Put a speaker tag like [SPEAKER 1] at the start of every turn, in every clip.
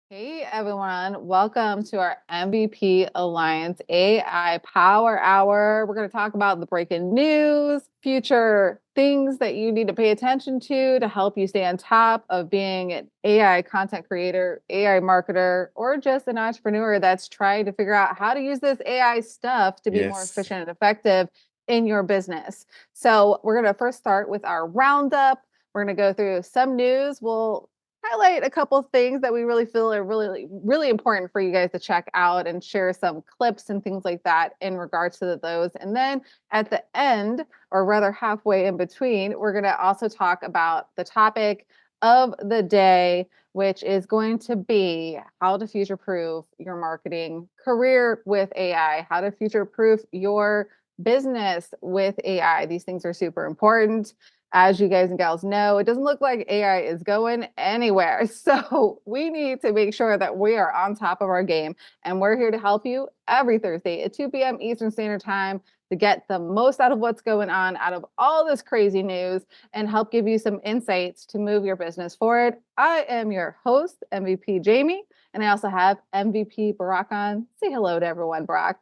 [SPEAKER 1] Hey everyone, welcome to our MVP Alliance AI Power Hour. We're going to talk about the breaking news, future things that you need to pay attention to help you stay on top of being an AI content creator, AI marketer, or just an entrepreneur that's trying to figure out how to use this AI stuff to be more
[SPEAKER 2] Yes.
[SPEAKER 1] efficient and effective in your business. So, we're going to first start with our roundup. We're going to go through some news. We'll highlight a couple things that we really feel are really important for you guys to check out and share some clips and things like that in regards to those. And then at the end, or rather halfway in between, we're going to also talk about the topic of the day, which is going to be how to future proof your marketing career with AI, how to future proof your business with AI. These things are super important. As you guys and gals know, it doesn't look like AI is going anywhere. So we need to make sure that we are on top of our game. And we're here to help you every Thursday at 2 p.m. Eastern Standard Time to get the most out of what's going on, out of all this crazy news, and help give you some insights to move your business forward. I am your host, MVP Jamie, and I also have MVP Barack on. Say hello to everyone, Barack.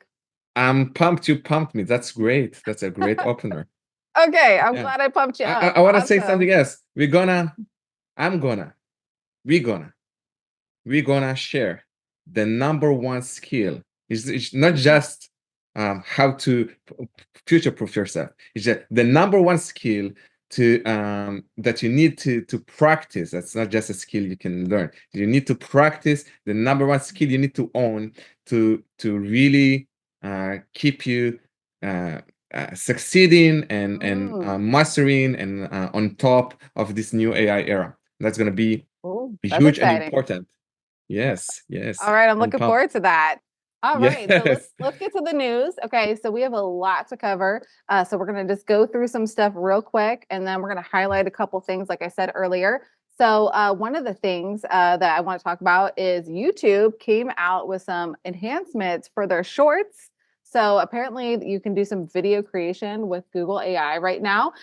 [SPEAKER 2] I'm pumped. You pumped me. That's great. That's a great opener.
[SPEAKER 1] Okay, I'm
[SPEAKER 2] Yeah.
[SPEAKER 1] glad I pumped you
[SPEAKER 2] I,
[SPEAKER 1] up.
[SPEAKER 2] I want to say something
[SPEAKER 1] Awesome.
[SPEAKER 2] else. I'm gonna, we're gonna, we're gonna share the number one skill. It's not just how to future-proof yourself. It's just the number one skill to that you need to practice. That's not just a skill you can learn. You need to practice the number one skill you need to own to really keep you succeeding and
[SPEAKER 1] Mm.
[SPEAKER 2] mastering and on top of this new AI era. That's going to be
[SPEAKER 1] Oh, that's
[SPEAKER 2] huge and
[SPEAKER 1] exciting.
[SPEAKER 2] important. Yes, yes.
[SPEAKER 1] All right, I'm
[SPEAKER 2] I'm
[SPEAKER 1] looking
[SPEAKER 2] pumped.
[SPEAKER 1] forward to that. All right, so let's
[SPEAKER 2] Yes.
[SPEAKER 1] let's get to the news. Okay, so we have a lot to cover. So we're gonna just go through some stuff real quick, and then we're gonna highlight a couple things, like I said earlier. So one of the things that I want to talk about is YouTube came out with some enhancements for their shorts. So apparently, you can do some video creation with Google AI right now.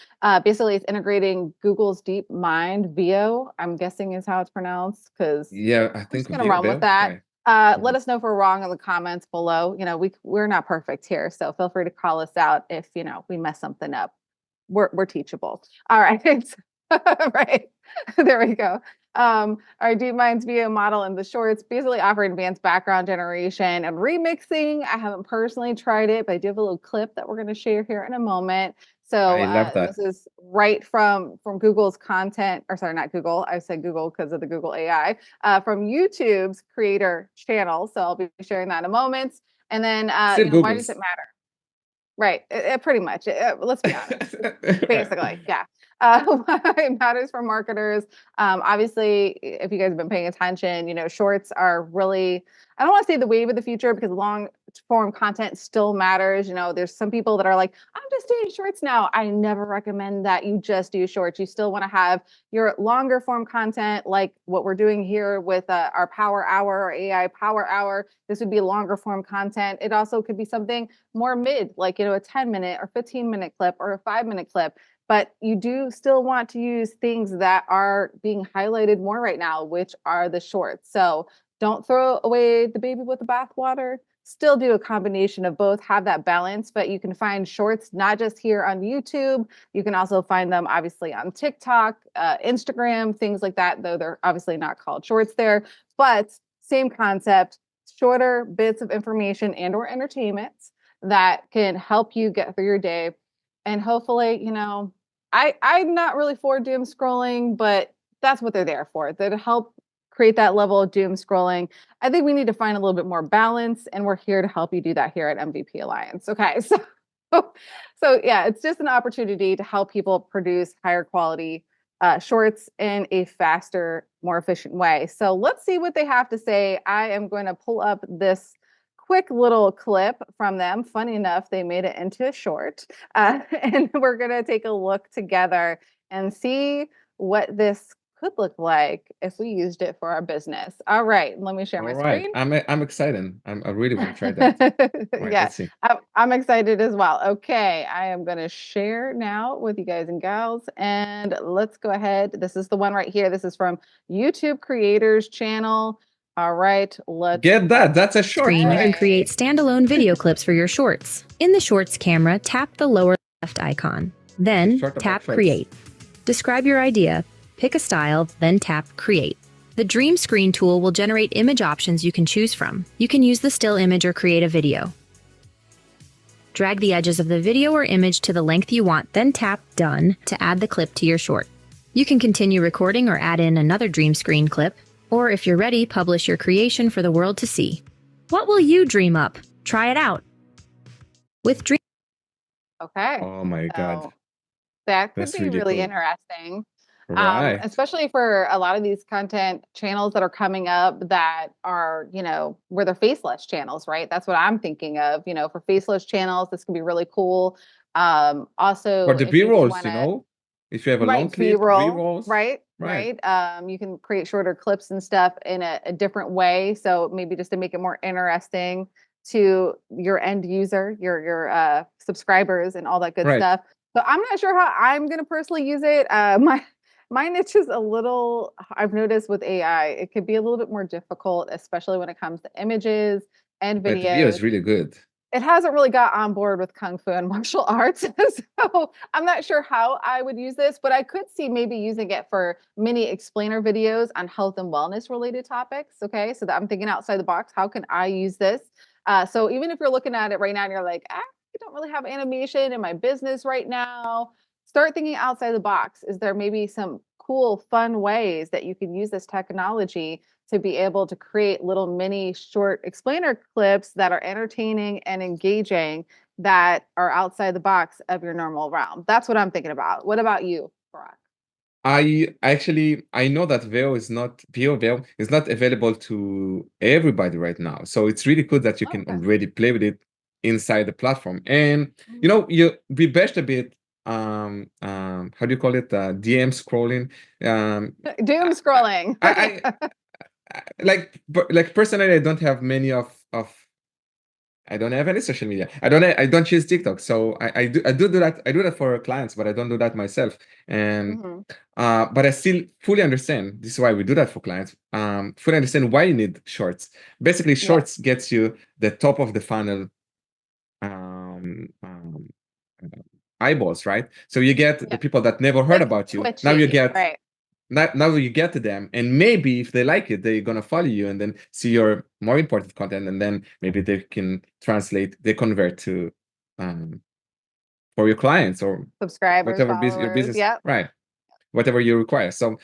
[SPEAKER 1] Basically, it's integrating Google's DeepMind VO. I'm guessing is how it's pronounced because
[SPEAKER 2] Yeah, I
[SPEAKER 1] we're just
[SPEAKER 2] think
[SPEAKER 1] gonna run with
[SPEAKER 2] Bill.
[SPEAKER 1] that.
[SPEAKER 2] Right.
[SPEAKER 1] Let
[SPEAKER 2] Mhm.
[SPEAKER 1] us know if we're wrong in the comments below. We're not perfect here, so feel free to call us out if we mess something up. We're teachable. All right. Right. There we go. Our DeepMind's VO model in the shorts basically offer advanced background generation and remixing. I haven't personally tried it, but I do have a little clip that we're going to share here in a moment. So
[SPEAKER 2] I love that.
[SPEAKER 1] this is right from Google's content, or sorry, not Google. I said Google because of the Google AI from YouTube's creator channel. So I'll be sharing that in a moment. And then,
[SPEAKER 2] Still
[SPEAKER 1] why does it
[SPEAKER 2] Google's.
[SPEAKER 1] matter? Right. Pretty much. Let's be honest.
[SPEAKER 2] Right.
[SPEAKER 1] Basically, yeah. Why it matters for marketers. Obviously, if you guys have been paying attention, shorts are really, I don't want to say the wave of the future because long form content still matters. There's some people that are like, I'm just doing shorts now. I never recommend that you just do shorts. You still want to have your longer form content, like what we're doing here with our Power Hour or AI Power Hour. This would be longer form content. It also could be something more mid, like, a 10-minute or 15-minute clip or a 5-minute clip. But you do still want to use things that are being highlighted more right now, which are the shorts. So don't throw away the baby with the bathwater. Still do a combination of both, have that balance, but you can find shorts not just here on YouTube. You can also find them obviously on TikTok, Instagram, things like that, though they're obviously not called shorts there. But same concept, shorter bits of information and or entertainment that can help you get through your day. And hopefully, I'm not really for doom scrolling, but that's what they're there for. They're to help create that level of doom scrolling. I think we need to find a little bit more balance, and we're here to help you do that here at MVP Alliance. Okay. So yeah, it's just an opportunity to help people produce higher quality shorts in a faster, more efficient way. So let's see what they have to say. I am going to pull up this quick little clip from them. Funny enough, they made it into a short. And we're going to take a look together and see what this could look like if we used it for our business. All right, let me share
[SPEAKER 2] All
[SPEAKER 1] my
[SPEAKER 2] right.
[SPEAKER 1] screen.
[SPEAKER 2] I'm excited. I really want to try that. All right,
[SPEAKER 1] Yeah,
[SPEAKER 2] let's see.
[SPEAKER 1] I'm excited as well. Okay, I am going to share now with you guys and gals, and let's go ahead. This is the one right here. This is from YouTube Creators Channel. All right, let's
[SPEAKER 2] Get that. That's a short,
[SPEAKER 3] Screen, you can
[SPEAKER 2] right?
[SPEAKER 3] create standalone video clips for your shorts. In the Shorts camera, tap the lower left icon. Then
[SPEAKER 2] Short about
[SPEAKER 3] tap
[SPEAKER 2] shorts.
[SPEAKER 3] Create. Describe your idea, pick a style, then tap Create. The Dream Screen tool will generate image options you can choose from. You can use the still image or create a video. Drag the edges of the video or image to the length you want, then tap Done to add the clip to your short. You can continue recording or add in another Dream Screen clip, or if you're ready, publish your creation for the world to see. What will you dream up? Try it out. With Dream.
[SPEAKER 1] Okay.
[SPEAKER 2] Oh my God.
[SPEAKER 1] So that could
[SPEAKER 2] That's
[SPEAKER 1] be
[SPEAKER 2] really
[SPEAKER 1] really
[SPEAKER 2] cool.
[SPEAKER 1] interesting.
[SPEAKER 2] Right.
[SPEAKER 1] Especially for a lot of these content channels that are coming up that are, where they're faceless channels, right? That's what I'm thinking of, for faceless channels, this could be really cool. Also,
[SPEAKER 2] For the
[SPEAKER 1] if you just
[SPEAKER 2] B-rolls,
[SPEAKER 1] want to,
[SPEAKER 2] if you have a long
[SPEAKER 1] right,
[SPEAKER 2] clip,
[SPEAKER 1] B-roll,
[SPEAKER 2] B-rolls.
[SPEAKER 1] right,
[SPEAKER 2] Right.
[SPEAKER 1] right. You can create shorter clips and stuff in a different way. So maybe just to make it more interesting to your end user, your subscribers and all that good
[SPEAKER 2] Right.
[SPEAKER 1] stuff. So I'm not sure how I'm going to personally use it. My niche is a little, I've noticed with AI, it could be a little bit more difficult, especially when it comes to images and
[SPEAKER 2] But the video
[SPEAKER 1] videos.
[SPEAKER 2] is really good.
[SPEAKER 1] It hasn't really got on board with kung fu and martial arts. So I'm not sure how I would use this, but I could see maybe using it for mini explainer videos on health and wellness related topics. Okay. So that I'm thinking outside the box. How can I use this? So even if you're looking at it right now and you're like, I don't really have animation in my business right now, start thinking outside the box. Is there maybe some cool, fun ways that you can use this technology to be able to create little mini short explainer clips that are entertaining and engaging that are outside the box of your normal realm? That's what I'm thinking about. What about you, Barack?
[SPEAKER 2] I know that VO is not available to everybody right now. So it's really cool that you can
[SPEAKER 1] Okay.
[SPEAKER 2] already play with it inside the platform. And we bashed a bit how do you call it? DM scrolling.
[SPEAKER 1] Doom scrolling.
[SPEAKER 2] Like personally, I don't have many of I don't have any social media. I don't use TikTok. So I do that. I do that for clients, but I don't do that myself. And
[SPEAKER 1] Mhm.
[SPEAKER 2] but I still fully understand. This is why we do that for clients. Fully understand why you need shorts. Basically,
[SPEAKER 1] Yeah.
[SPEAKER 2] shorts gets you the top of the funnel um, um, eyeballs, right? So you get the
[SPEAKER 1] Yeah.
[SPEAKER 2] people that never heard
[SPEAKER 1] Like
[SPEAKER 2] about you.
[SPEAKER 1] twitchy, right?
[SPEAKER 2] Now you get to them, and maybe if they like it, they're gonna follow you and then see your more important content, and then maybe they convert to for your clients or
[SPEAKER 1] Subscribers,
[SPEAKER 2] whatever your
[SPEAKER 1] followers.
[SPEAKER 2] business,
[SPEAKER 1] Yep.
[SPEAKER 2] right? Whatever you require. So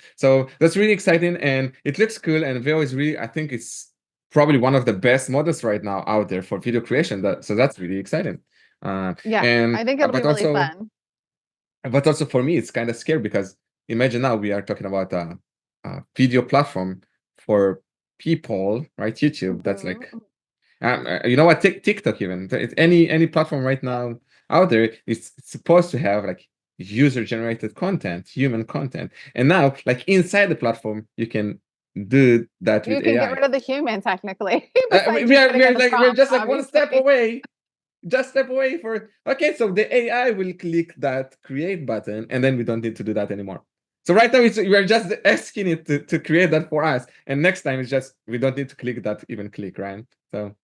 [SPEAKER 2] that's really exciting, and it looks cool. And Veo is really, I think it's probably one of the best models right now out there for video creation. So that's really exciting.
[SPEAKER 1] Yeah.
[SPEAKER 2] And
[SPEAKER 1] I think it'll be really fun.
[SPEAKER 2] but also for me, it's kind of scary because imagine now we are talking about a video platform for people, right? YouTube. That's like,
[SPEAKER 1] Mhm.
[SPEAKER 2] you know what? TikTok even. Any platform right now out there is supposed to have like user generated content, human content, and now like inside the platform you can do that
[SPEAKER 1] You
[SPEAKER 2] with
[SPEAKER 1] can get
[SPEAKER 2] AI.
[SPEAKER 1] rid of the human technically, besides
[SPEAKER 2] We
[SPEAKER 1] just
[SPEAKER 2] are
[SPEAKER 1] getting in the
[SPEAKER 2] we're
[SPEAKER 1] prompt,
[SPEAKER 2] just like one step
[SPEAKER 1] obviously.
[SPEAKER 2] away, just step away for okay. So the AI will click that create button, and then we don't need to do that anymore. So right now we're just asking it to create that for us, and next time it's just we don't need to click that even click, right? So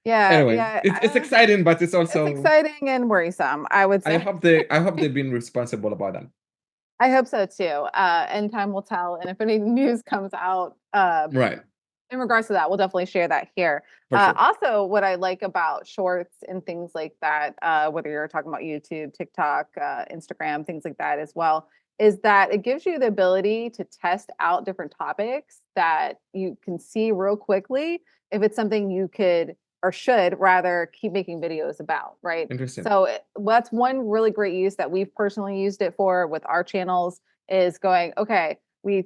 [SPEAKER 1] Yeah,
[SPEAKER 2] anyway,
[SPEAKER 1] yeah.
[SPEAKER 2] it's exciting, but it's
[SPEAKER 1] It's
[SPEAKER 2] also
[SPEAKER 1] exciting and worrisome, I would say.
[SPEAKER 2] I hope they've been responsible about that.
[SPEAKER 1] I hope so too. And time will tell. And if any news comes out
[SPEAKER 2] Right,
[SPEAKER 1] in regards to that, we'll definitely share that here.
[SPEAKER 2] for sure.
[SPEAKER 1] Also, what I like about shorts and things like that, whether you're talking about YouTube, TikTok, Instagram, things like that as well, is that it gives you the ability to test out different topics that you can see real quickly if it's something you could or should rather keep making videos about, right?
[SPEAKER 2] Interesting.
[SPEAKER 1] So that's one really great use that we've personally used it for with our channels is going, okay, we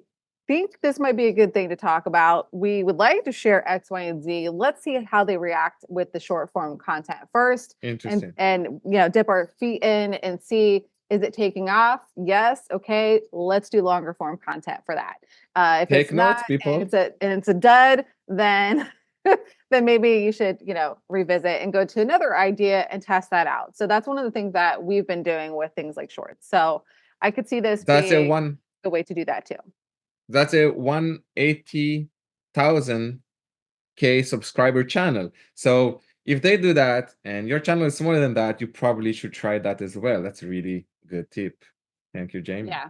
[SPEAKER 1] think this might be a good thing to talk about. We would like to share X, Y, and Z. Let's see how they react with the short form content first,
[SPEAKER 2] Interesting.
[SPEAKER 1] and dip our feet in and see, is it taking off? Yes. Okay. Let's do longer form content for that. If
[SPEAKER 2] Take
[SPEAKER 1] it's not
[SPEAKER 2] notes,
[SPEAKER 1] and
[SPEAKER 2] people.
[SPEAKER 1] it's a dud, then then maybe you should revisit and go to another idea and test that out. So that's one of the things that we've been doing with things like shorts. So I could see this
[SPEAKER 2] That's a
[SPEAKER 1] being
[SPEAKER 2] one.
[SPEAKER 1] a way to do that too.
[SPEAKER 2] That's a 180,000 K subscriber channel. So if they do that and your channel is smaller than that, you probably should try that as well. That's a really good tip. Thank you, Jamie.
[SPEAKER 1] Yeah.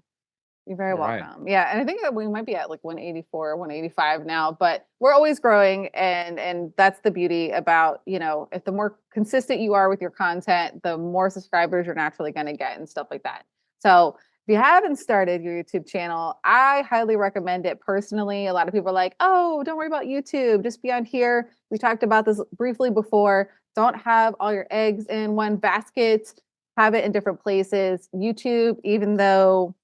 [SPEAKER 1] You're very
[SPEAKER 2] All right.
[SPEAKER 1] welcome. Yeah, and I think that we might be at like 184, 185 now, but we're always growing, and that's the beauty about, if the more consistent you are with your content, the more subscribers you're naturally going to get and stuff like that. So, if you haven't started your YouTube channel, I highly recommend it personally. A lot of people are like, "Oh, don't worry about YouTube. Just be on here." We talked about this briefly before. Don't have all your eggs in one basket. Have it in different places. YouTube, even though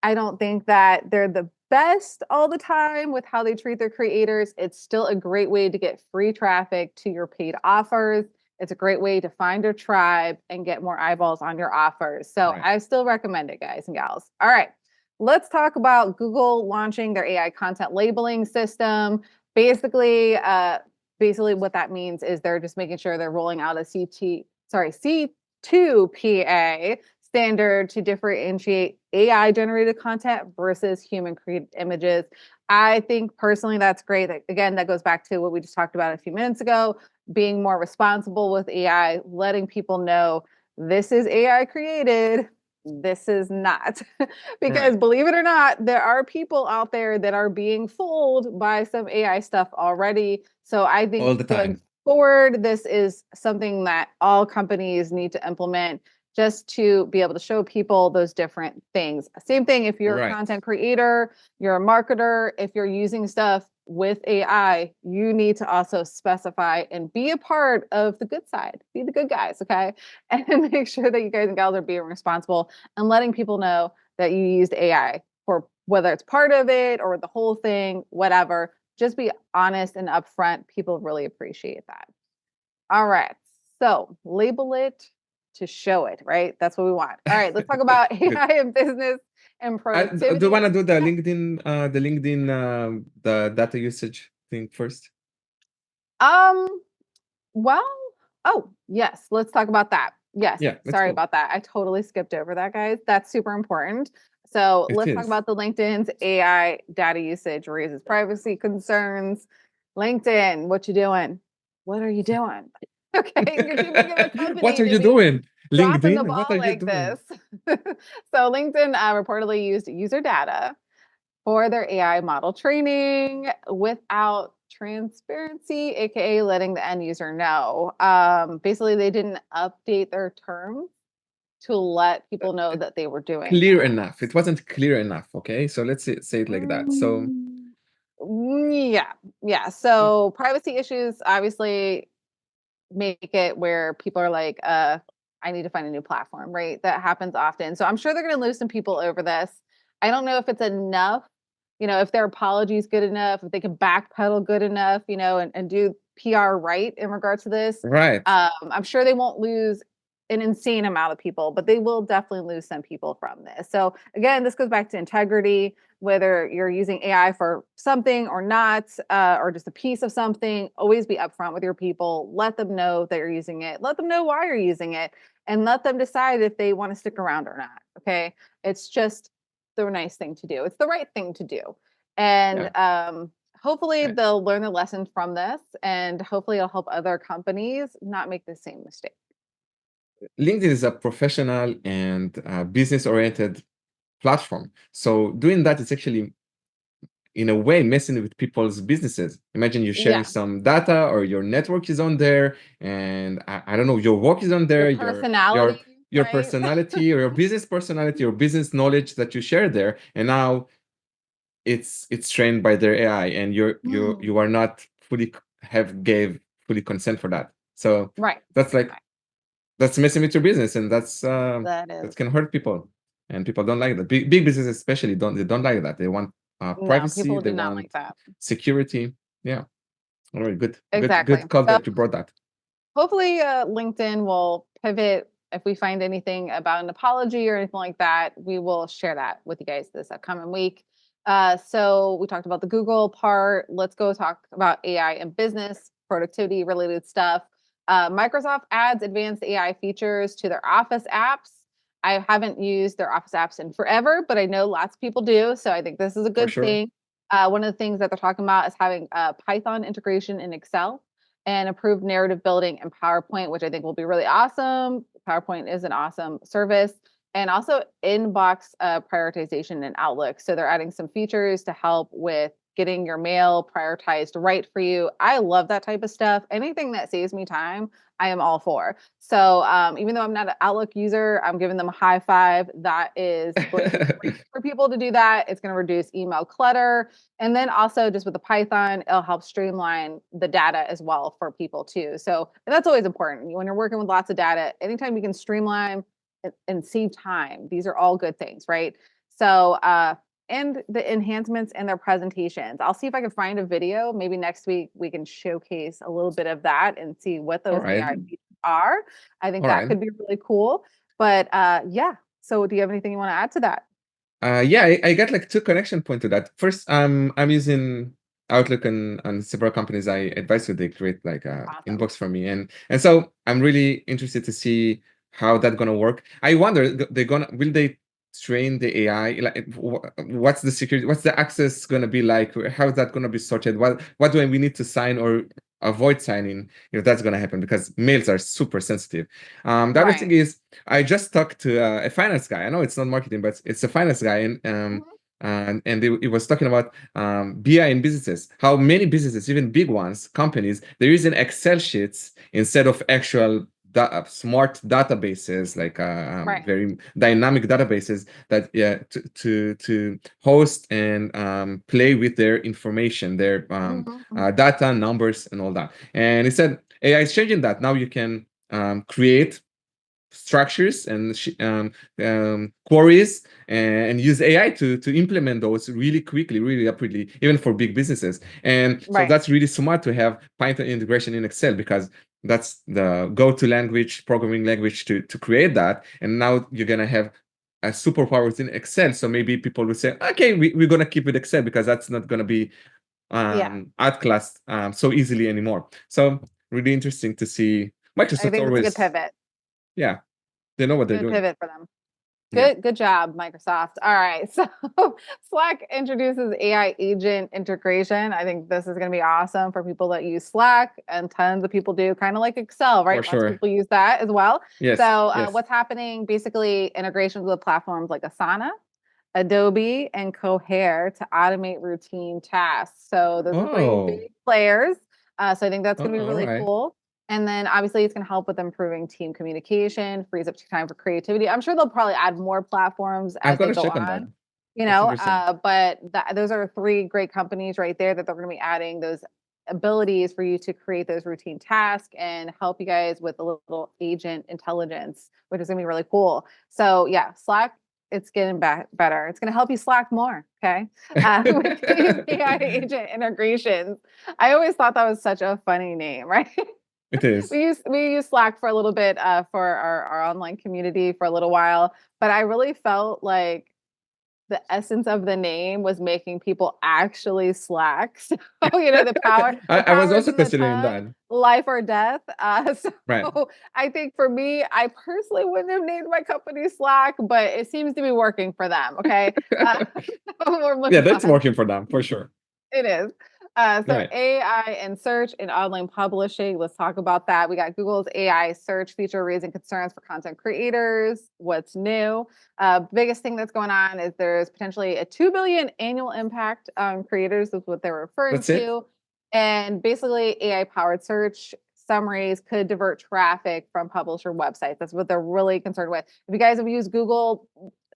[SPEAKER 1] I don't think that they're the best all the time with how they treat their creators, it's still a great way to get free traffic to your paid offers. It's a great way to find your tribe and get more eyeballs on your offers. So
[SPEAKER 2] Right.
[SPEAKER 1] I still recommend it, guys and gals. All right. Let's talk about Google launching their AI content labeling system. Basically, what that means is they're just making sure they're rolling out a C2PA standard to differentiate AI generated content versus human created images. I think personally that's great. Again, that goes back to what we just talked about a few minutes ago, being more responsible with AI, letting people know this is AI created, this is not. Because
[SPEAKER 2] Right.
[SPEAKER 1] believe it or not, there are people out there that are being fooled by some AI stuff already. So I think
[SPEAKER 2] All the
[SPEAKER 1] going
[SPEAKER 2] time.
[SPEAKER 1] forward, this is something that all companies need to implement just to be able to show people those different things. Same thing if you're a
[SPEAKER 2] Right.
[SPEAKER 1] content creator, you're a marketer, if you're using stuff with AI, you need to also specify and be a part of the good side. Be the good guys, okay? And make sure that you guys and gals are being responsible and letting people know that you used AI for whether it's part of it or the whole thing, whatever. Just be honest and upfront. People really appreciate that. All right. So label it to show it, right? That's what we want. All right, let's talk about
[SPEAKER 2] Good.
[SPEAKER 1] AI in business and
[SPEAKER 2] Do you want
[SPEAKER 1] productivity.
[SPEAKER 2] to do the data usage thing first?
[SPEAKER 1] Um, well, oh, yes, let's talk about that. Yes,
[SPEAKER 2] Yeah, let's
[SPEAKER 1] sorry
[SPEAKER 2] go.
[SPEAKER 1] about that. I totally skipped over that, guys. That's super important. So
[SPEAKER 2] It
[SPEAKER 1] let's talk
[SPEAKER 2] is.
[SPEAKER 1] about the LinkedIn's AI data usage raises privacy concerns. LinkedIn, what you doing? What are you doing? Okay, you're too big of a
[SPEAKER 2] What
[SPEAKER 1] company
[SPEAKER 2] are
[SPEAKER 1] to
[SPEAKER 2] you
[SPEAKER 1] be
[SPEAKER 2] doing?
[SPEAKER 1] dropping the
[SPEAKER 2] LinkedIn, what
[SPEAKER 1] ball
[SPEAKER 2] are you
[SPEAKER 1] like
[SPEAKER 2] doing?
[SPEAKER 1] this. So LinkedIn reportedly used user data for their AI model training without transparency, aka letting the end user know. Basically, they didn't update their terms to let people know that they were doing
[SPEAKER 2] Clear
[SPEAKER 1] that.
[SPEAKER 2] enough. It wasn't clear enough. Okay, so let's say it like that. So
[SPEAKER 1] Mm, yeah, yeah. So privacy issues obviously make it where people are like, I need to find a new platform, right? That happens often. So I'm sure they're going to lose some people over this. I don't know if it's enough, if their apology is good enough, if they can backpedal good enough, and do PR right in regards to this.
[SPEAKER 2] right.
[SPEAKER 1] I'm sure they won't lose an insane amount of people, but they will definitely lose some people from this. So again, this goes back to integrity, whether you're using AI for something or not, or just a piece of something, always be upfront with your people. Let them know that you're using it. Let them know why you're using it, and let them decide if they want to stick around or not. Okay, it's just the nice thing to do. It's the right thing to do,
[SPEAKER 2] Yeah.
[SPEAKER 1] and hopefully
[SPEAKER 2] Right.
[SPEAKER 1] they'll learn the lesson from this, and hopefully it'll help other companies not make the same mistake.
[SPEAKER 2] LinkedIn is a professional and business-oriented platform. So doing that is actually, in a way, messing with people's businesses. Imagine you're sharing
[SPEAKER 1] Yeah,
[SPEAKER 2] some data, or your network is on there, and I don't know, your work is on
[SPEAKER 1] your
[SPEAKER 2] there,
[SPEAKER 1] personality,
[SPEAKER 2] your
[SPEAKER 1] right?
[SPEAKER 2] personality, or your business personality, or business knowledge that you share there, and now it's trained by their AI, and you are not gave fully consent for that. So
[SPEAKER 1] Right.
[SPEAKER 2] that's like
[SPEAKER 1] Right.
[SPEAKER 2] that's messing with your business, and
[SPEAKER 1] That
[SPEAKER 2] that
[SPEAKER 1] is.
[SPEAKER 2] can hurt people, and people don't like that. Big businesses especially don't like that. They want
[SPEAKER 1] No,
[SPEAKER 2] privacy,
[SPEAKER 1] people
[SPEAKER 2] they
[SPEAKER 1] do not like
[SPEAKER 2] want
[SPEAKER 1] that.
[SPEAKER 2] security. Yeah. All right,
[SPEAKER 1] Exactly.
[SPEAKER 2] good call
[SPEAKER 1] So
[SPEAKER 2] that you brought that.
[SPEAKER 1] hopefully LinkedIn will pivot if we find anything about an apology or anything like that. We will share that with you guys this upcoming week. So we talked about the Google part. Let's go talk about AI and business productivity related stuff. Microsoft adds advanced AI features to their Office apps. I haven't used their Office apps in forever, but I know lots of people do. So I think this is a
[SPEAKER 2] For
[SPEAKER 1] good
[SPEAKER 2] sure.
[SPEAKER 1] thing. One of the things that they're talking about is having Python integration in Excel and improved narrative building in PowerPoint, which I think will be really awesome. PowerPoint is an awesome service. And also inbox prioritization in Outlook. So they're adding some features to help with getting your mail prioritized right for you. I love that type of stuff. Anything that saves me time, I am all for. So even though I'm not an Outlook user, I'm giving them a high five. That is going to be great for people to do that. It's going to reduce email clutter. And then also just with the Python, it'll help streamline the data as well for people too. So and that's always important. When you're working with lots of data, anytime you can streamline and save time, these are all good things, right? So and the enhancements in their presentations. I'll see if I can find a video. Maybe next week we can showcase a little bit of that and see what
[SPEAKER 2] All
[SPEAKER 1] those
[SPEAKER 2] right.
[SPEAKER 1] AI features are. I think
[SPEAKER 2] All
[SPEAKER 1] that
[SPEAKER 2] right.
[SPEAKER 1] could be really cool. But yeah. So do you have anything you want to add to that?
[SPEAKER 2] Yeah, I got like two connection point to that. First, I'm using Outlook on several companies I advise with. They create like a
[SPEAKER 1] Awesome.
[SPEAKER 2] inbox for me, and so I'm really interested to see how that's gonna work. I wonder will they train the AI? Like, what's the security? What's the access gonna be like? How is that gonna be sorted? What do we need to sign or avoid signing if that's gonna happen? Because mails are super sensitive. The other thing
[SPEAKER 1] Right.
[SPEAKER 2] is, I just talked to a finance guy. I know it's not marketing, but it's a finance guy, and
[SPEAKER 1] Mhm.
[SPEAKER 2] he was talking about BI in businesses. How many businesses, even big ones, companies, they're using Excel sheets instead of actual smart databases, like
[SPEAKER 1] Right.
[SPEAKER 2] very dynamic databases that to host and play with their information, their
[SPEAKER 1] Mhm.
[SPEAKER 2] data, numbers, and all that. And he said AI is changing that. Now you can create structures and queries and use AI to implement those really quickly, really rapidly, even for big businesses. And so
[SPEAKER 1] Right.
[SPEAKER 2] that's really smart to have Python integration in Excel, because that's the go-to language, programming language to create that. And now you're gonna have a superpowers in Excel. So maybe people will say, okay, we're gonna keep it Excel because that's not gonna be
[SPEAKER 1] Yeah.
[SPEAKER 2] outclassed so easily anymore. So really interesting to see.
[SPEAKER 1] I
[SPEAKER 2] Microsoft
[SPEAKER 1] think that's a good
[SPEAKER 2] always,
[SPEAKER 1] pivot.
[SPEAKER 2] yeah, they know what they're
[SPEAKER 1] Good
[SPEAKER 2] doing.
[SPEAKER 1] pivot for them.
[SPEAKER 2] Yeah.
[SPEAKER 1] Good job, Microsoft. All right. So Slack introduces AI agent integration. I think this is going to be awesome for people that use Slack, and tons of people do, kind of like Excel,
[SPEAKER 2] For
[SPEAKER 1] right? Lots of
[SPEAKER 2] sure.
[SPEAKER 1] people use that as well.
[SPEAKER 2] Yes.
[SPEAKER 1] So
[SPEAKER 2] Yes.
[SPEAKER 1] what's happening? Basically, integrations with platforms like Asana, Adobe, and Cohere to automate routine tasks. So those are three
[SPEAKER 2] Oh.
[SPEAKER 1] big players. So I think that's
[SPEAKER 2] Oh,
[SPEAKER 1] going to be
[SPEAKER 2] all
[SPEAKER 1] really
[SPEAKER 2] right.
[SPEAKER 1] cool. And then obviously it's going to help with improving team communication, frees up time for creativity. I'm sure they'll probably add more platforms
[SPEAKER 2] I've
[SPEAKER 1] as
[SPEAKER 2] got
[SPEAKER 1] they
[SPEAKER 2] to
[SPEAKER 1] go
[SPEAKER 2] check on that.
[SPEAKER 1] on,
[SPEAKER 2] That's interesting.
[SPEAKER 1] but those are three great companies right there that they're going to be adding those abilities for you to create those routine tasks and help you guys with a little agent intelligence, which is going to be really cool. So yeah, Slack, it's getting better. It's going to help you Slack more. Okay. With these AI agent integrations. I always thought that was such a funny name, right?
[SPEAKER 2] It is.
[SPEAKER 1] We use Slack for a little bit for our online community for a little while, but I really felt like the essence of the name was making people actually Slack. So the power the
[SPEAKER 2] I was
[SPEAKER 1] power is
[SPEAKER 2] also
[SPEAKER 1] in the
[SPEAKER 2] considering
[SPEAKER 1] tongue,
[SPEAKER 2] that.
[SPEAKER 1] life or death.
[SPEAKER 2] Right.
[SPEAKER 1] So I think for me, I personally wouldn't have named my company Slack, but it seems to be working for them. Okay, we're
[SPEAKER 2] Yeah,
[SPEAKER 1] moving
[SPEAKER 2] that's
[SPEAKER 1] on.
[SPEAKER 2] working for them for sure.
[SPEAKER 1] It is. So
[SPEAKER 2] Right.
[SPEAKER 1] AI and search and online publishing. Let's talk about that. We got Google's AI search feature raising concerns for content creators. What's new? Biggest thing that's going on is there's potentially a 2 billion annual impact on creators, is what they're referring
[SPEAKER 2] That's it.
[SPEAKER 1] to. And basically, AI powered search summaries could divert traffic from publisher websites. That's what they're really concerned with. If you guys have used Google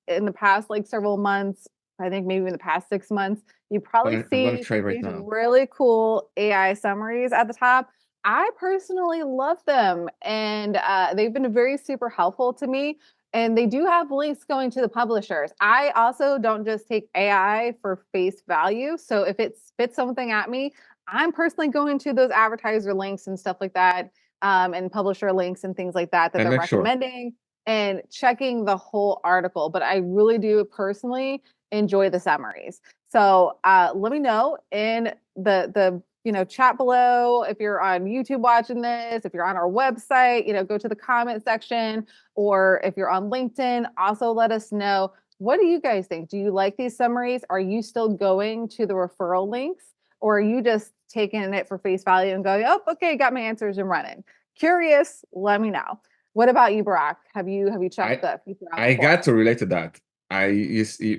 [SPEAKER 1] in the past, like several months, I think maybe in the past 6 months, you probably
[SPEAKER 2] I'm gonna
[SPEAKER 1] see
[SPEAKER 2] try right
[SPEAKER 1] these
[SPEAKER 2] now.
[SPEAKER 1] really cool AI summaries at the top. I personally love them, and they've been very super helpful to me. And they do have links going to the publishers. I also don't just take AI for face value. So if it spits something at me, I'm personally going to those advertiser links and stuff like that, and publisher links and things like that
[SPEAKER 2] And
[SPEAKER 1] they're
[SPEAKER 2] make sure.
[SPEAKER 1] recommending, and checking the whole article. But I really do personally enjoy the summaries. So let me know in the chat below if you're on YouTube watching this, if you're on our website, go to the comment section, or if you're on LinkedIn, also let us know What do you guys think? Do you like these summaries? Are you still going to the referral links, or are you just taking it for face value and going, oh, okay, got my answers and running? Curious, let me know. What about you, Barack? Have you checked the feature out
[SPEAKER 2] I got to
[SPEAKER 1] before?
[SPEAKER 2] relate to that.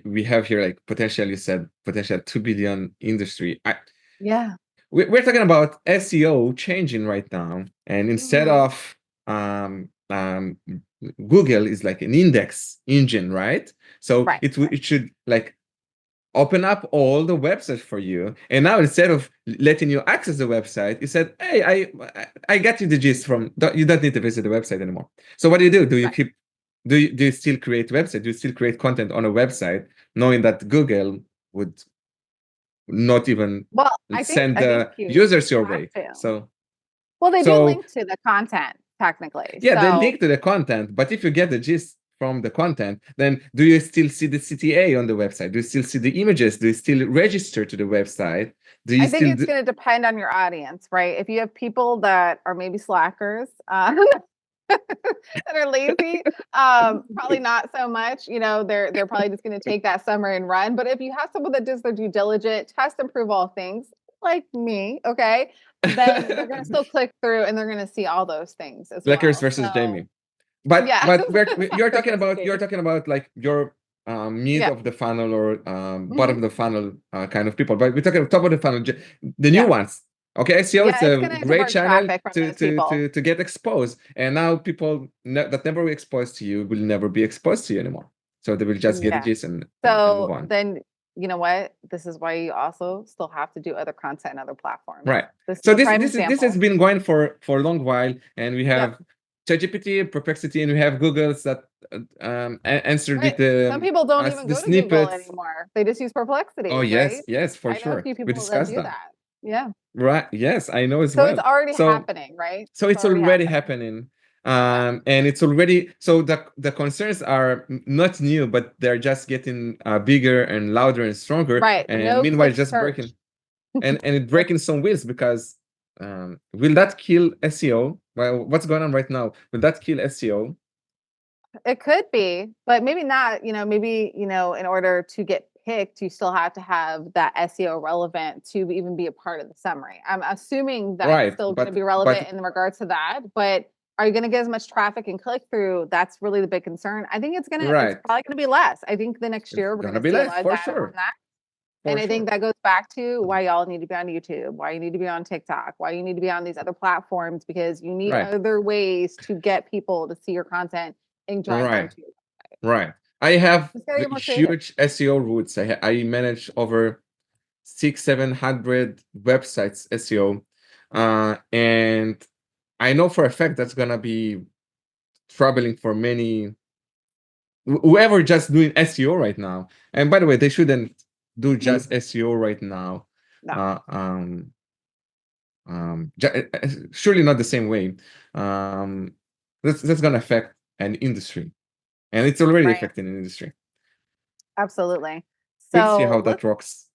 [SPEAKER 2] We have here like potentially said potential 2 billion industry.
[SPEAKER 1] Yeah.
[SPEAKER 2] We're talking about SEO changing right now, and instead
[SPEAKER 1] Mhm.
[SPEAKER 2] of Google is like an index engine, right? So
[SPEAKER 1] Right.
[SPEAKER 2] it should like open up all the websites for you. And now instead of letting you access the website, it said, "Hey, I got you the gist from. You don't need to visit the website anymore." So what do you do? Do you
[SPEAKER 1] Right.
[SPEAKER 2] keep? Do you still create website? Do you still create content on a website, knowing that Google would not even
[SPEAKER 1] Well, I think
[SPEAKER 2] send the
[SPEAKER 1] you
[SPEAKER 2] users your
[SPEAKER 1] have
[SPEAKER 2] way?
[SPEAKER 1] to.
[SPEAKER 2] So
[SPEAKER 1] Well, they do
[SPEAKER 2] so
[SPEAKER 1] link to the content technically.
[SPEAKER 2] yeah, they
[SPEAKER 1] So
[SPEAKER 2] link to the content, but if you get the gist from the content, then do you still see the CTA on the website? Do you still see the images? Do you still register to the website? Do you
[SPEAKER 1] I think
[SPEAKER 2] still
[SPEAKER 1] it's
[SPEAKER 2] do?
[SPEAKER 1] going to depend on your audience, right? If you have people that are maybe slackers, that are lazy, probably not so much. You know, they're probably just going to take that summary and run. But if you have someone that does their due diligence, test and prove all things, like me, okay, then they're going to still click through and they're going to see all those things as
[SPEAKER 2] Blackers
[SPEAKER 1] well.
[SPEAKER 2] versus
[SPEAKER 1] So
[SPEAKER 2] Jamie. But
[SPEAKER 1] yeah,
[SPEAKER 2] you're
[SPEAKER 1] Slacker
[SPEAKER 2] talking
[SPEAKER 1] versus
[SPEAKER 2] about
[SPEAKER 1] Jamie.
[SPEAKER 2] like your mid
[SPEAKER 1] Yeah.
[SPEAKER 2] of the funnel or bottom
[SPEAKER 1] Mhm.
[SPEAKER 2] of the funnel kind of people. But we're talking top of the funnel, the new
[SPEAKER 1] Yeah.
[SPEAKER 2] ones. Okay, SEO is
[SPEAKER 1] Yeah, it's
[SPEAKER 2] a
[SPEAKER 1] going to
[SPEAKER 2] great
[SPEAKER 1] divert
[SPEAKER 2] channel
[SPEAKER 1] traffic from those people.
[SPEAKER 2] to get exposed, and now people that never were exposed to you will never be exposed to you anymore. So they will just get the
[SPEAKER 1] Yeah.
[SPEAKER 2] gist and move
[SPEAKER 1] So
[SPEAKER 2] on.
[SPEAKER 1] then, you know what? This is why you also still have to do other content and other platforms.
[SPEAKER 2] Right.
[SPEAKER 1] This is
[SPEAKER 2] So
[SPEAKER 1] a prime
[SPEAKER 2] this has
[SPEAKER 1] example.
[SPEAKER 2] been going for a long while, and we
[SPEAKER 1] Yep.
[SPEAKER 2] have ChatGPT, Perplexity, and we have Google's that answered
[SPEAKER 1] Right.
[SPEAKER 2] with
[SPEAKER 1] Some people don't even
[SPEAKER 2] the
[SPEAKER 1] go to Google
[SPEAKER 2] snippets.
[SPEAKER 1] anymore. They just use
[SPEAKER 2] Oh
[SPEAKER 1] Perplexity,
[SPEAKER 2] yes,
[SPEAKER 1] right?
[SPEAKER 2] yes, for
[SPEAKER 1] I know a
[SPEAKER 2] sure.
[SPEAKER 1] few
[SPEAKER 2] We
[SPEAKER 1] people that
[SPEAKER 2] discussed
[SPEAKER 1] do
[SPEAKER 2] that.
[SPEAKER 1] that. Yeah.
[SPEAKER 2] Right. Yes, I know as
[SPEAKER 1] So it's
[SPEAKER 2] well.
[SPEAKER 1] already
[SPEAKER 2] So
[SPEAKER 1] happening, right?
[SPEAKER 2] so
[SPEAKER 1] It's
[SPEAKER 2] it's
[SPEAKER 1] already
[SPEAKER 2] already
[SPEAKER 1] happening.
[SPEAKER 2] happening.
[SPEAKER 1] Yeah.
[SPEAKER 2] And it's already so the concerns are not new, but they're just getting bigger and louder and stronger.
[SPEAKER 1] Right.
[SPEAKER 2] And
[SPEAKER 1] No
[SPEAKER 2] meanwhile,
[SPEAKER 1] click
[SPEAKER 2] just breaking
[SPEAKER 1] search.
[SPEAKER 2] and it breaking some wheels because will that kill SEO? Well, what's going on right now? Will that kill SEO?
[SPEAKER 1] It could be, but maybe not, maybe, in order to get picked, you still have to have that SEO relevant to even be a part of the summary. I'm assuming that's
[SPEAKER 2] Right,
[SPEAKER 1] still going to be
[SPEAKER 2] but
[SPEAKER 1] relevant in regards to that, but are you going to get as much traffic and click through? That's really the big concern. I think it's
[SPEAKER 2] right,
[SPEAKER 1] probably going to be less. I think the next
[SPEAKER 2] it's
[SPEAKER 1] year we're
[SPEAKER 2] gonna
[SPEAKER 1] going to
[SPEAKER 2] be
[SPEAKER 1] see a
[SPEAKER 2] less
[SPEAKER 1] lot of
[SPEAKER 2] for
[SPEAKER 1] data on
[SPEAKER 2] sure,
[SPEAKER 1] that.
[SPEAKER 2] for
[SPEAKER 1] And I
[SPEAKER 2] sure.
[SPEAKER 1] think that goes back to why y'all need to be on YouTube, why you need to be on TikTok, why you need to be on these other platforms, because you need
[SPEAKER 2] Right,
[SPEAKER 1] other ways to get people to see your content and drive them
[SPEAKER 2] right.
[SPEAKER 1] to you.
[SPEAKER 2] Right. I have
[SPEAKER 1] Just gotta get more creative.
[SPEAKER 2] huge SEO roots. I manage over 700 websites SEO, and I know for a fact that's gonna be troubling for many whoever just doing SEO right now. And by the way, they shouldn't do just SEO right now.
[SPEAKER 1] No.
[SPEAKER 2] Uh, surely not the same way. That's gonna affect an industry, and it's already
[SPEAKER 1] Right.
[SPEAKER 2] affecting an industry.
[SPEAKER 1] Absolutely.
[SPEAKER 2] We'll see how
[SPEAKER 1] So
[SPEAKER 2] that rocks.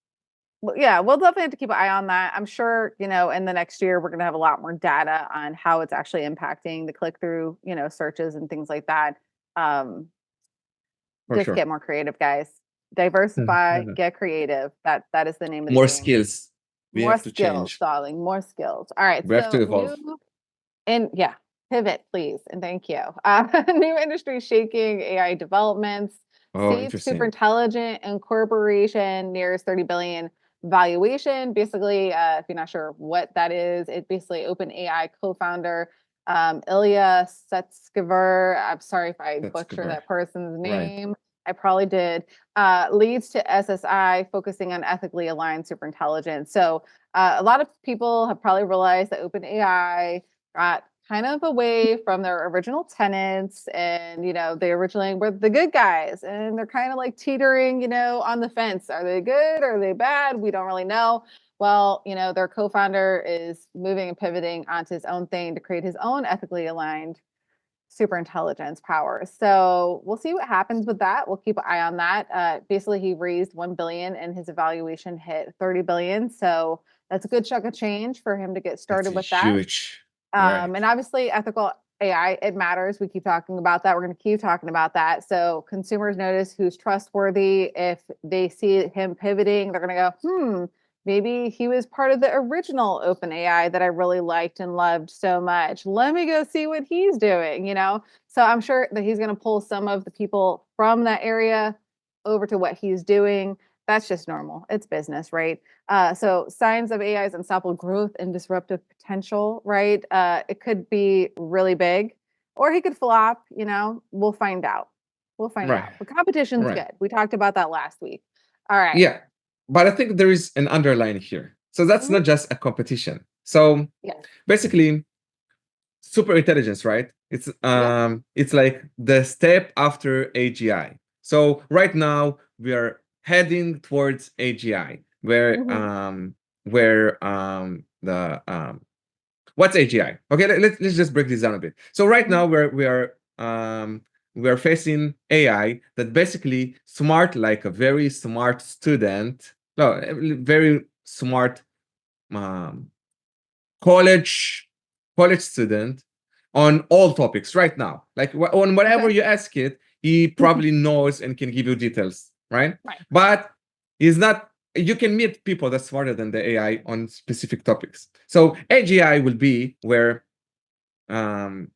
[SPEAKER 1] yeah, we'll definitely have to keep an eye on that. I'm sure, in the next year, we're going to have a lot more data on how it's actually impacting the click through, searches and things like that. Um,
[SPEAKER 2] For
[SPEAKER 1] just
[SPEAKER 2] sure.
[SPEAKER 1] get more creative, guys. Diversify, get creative. That is the name of the
[SPEAKER 2] More
[SPEAKER 1] game.
[SPEAKER 2] skills. We
[SPEAKER 1] More
[SPEAKER 2] have to
[SPEAKER 1] skills,
[SPEAKER 2] change.
[SPEAKER 1] darling. More skills. All right.
[SPEAKER 2] We have to
[SPEAKER 1] So
[SPEAKER 2] evolve.
[SPEAKER 1] pivot, please, and thank you. New industry shaking, AI developments.
[SPEAKER 2] Oh,
[SPEAKER 1] Seed
[SPEAKER 2] interesting.
[SPEAKER 1] Superintelligent Incorporation nears 30 billion valuation. Basically, if you're not sure what that is, it basically OpenAI co-founder Ilya Sutskever. I'm sorry if I
[SPEAKER 2] That's
[SPEAKER 1] butcher
[SPEAKER 2] good.
[SPEAKER 1] that person's
[SPEAKER 2] Right.
[SPEAKER 1] name. I probably did. Leads to SSI focusing on ethically aligned superintelligence. So a lot of people have probably realized that OpenAI got kind of away from their original tenants, and they originally were the good guys, and they're kind of like teetering on the fence. Are they good, are they bad? We don't really know. Well, their co-founder is moving and pivoting onto his own thing to create his own ethically aligned super intelligence powers. So we'll see what happens with that. We'll keep an eye on that. Basically, he raised 1 billion and his evaluation hit 30 billion. So that's a good chunk of change for him to get
[SPEAKER 2] That's
[SPEAKER 1] started
[SPEAKER 2] a
[SPEAKER 1] with that.
[SPEAKER 2] huge. Right.
[SPEAKER 1] And obviously, ethical AI, it matters. We keep talking about that. We're going to keep talking about that. So consumers notice who's trustworthy. If they see him pivoting, they're going to go, maybe he was part of the original open AI that I really liked and loved so much. Let me go see what he's doing, So I'm sure that he's going to pull some of the people from that area over to what he's doing. That's just normal. It's business, right? So signs of AI's unstoppable growth and disruptive potential, right? It could be really big, or he could flop. We'll find out. We'll find
[SPEAKER 2] Right.
[SPEAKER 1] out. But competition's
[SPEAKER 2] Right.
[SPEAKER 1] good. We talked about that last week. All right.
[SPEAKER 2] Yeah, but I think there is an underline here. So that's not just a competition. So
[SPEAKER 1] Yes.
[SPEAKER 2] basically, super intelligence, right? It's like the step after AGI. So right now we are heading towards AGI, where the what's AGI? Okay, let's just break this down a bit. So right now we are facing AI that basically smart like a very smart student, no, a very smart um, college student on all topics right now. Like on whatever you ask it, he probably knows and can give you details, right?
[SPEAKER 1] Right.
[SPEAKER 2] But he's not. You can meet people that's smarter than the AI on specific topics. So AGI will be where the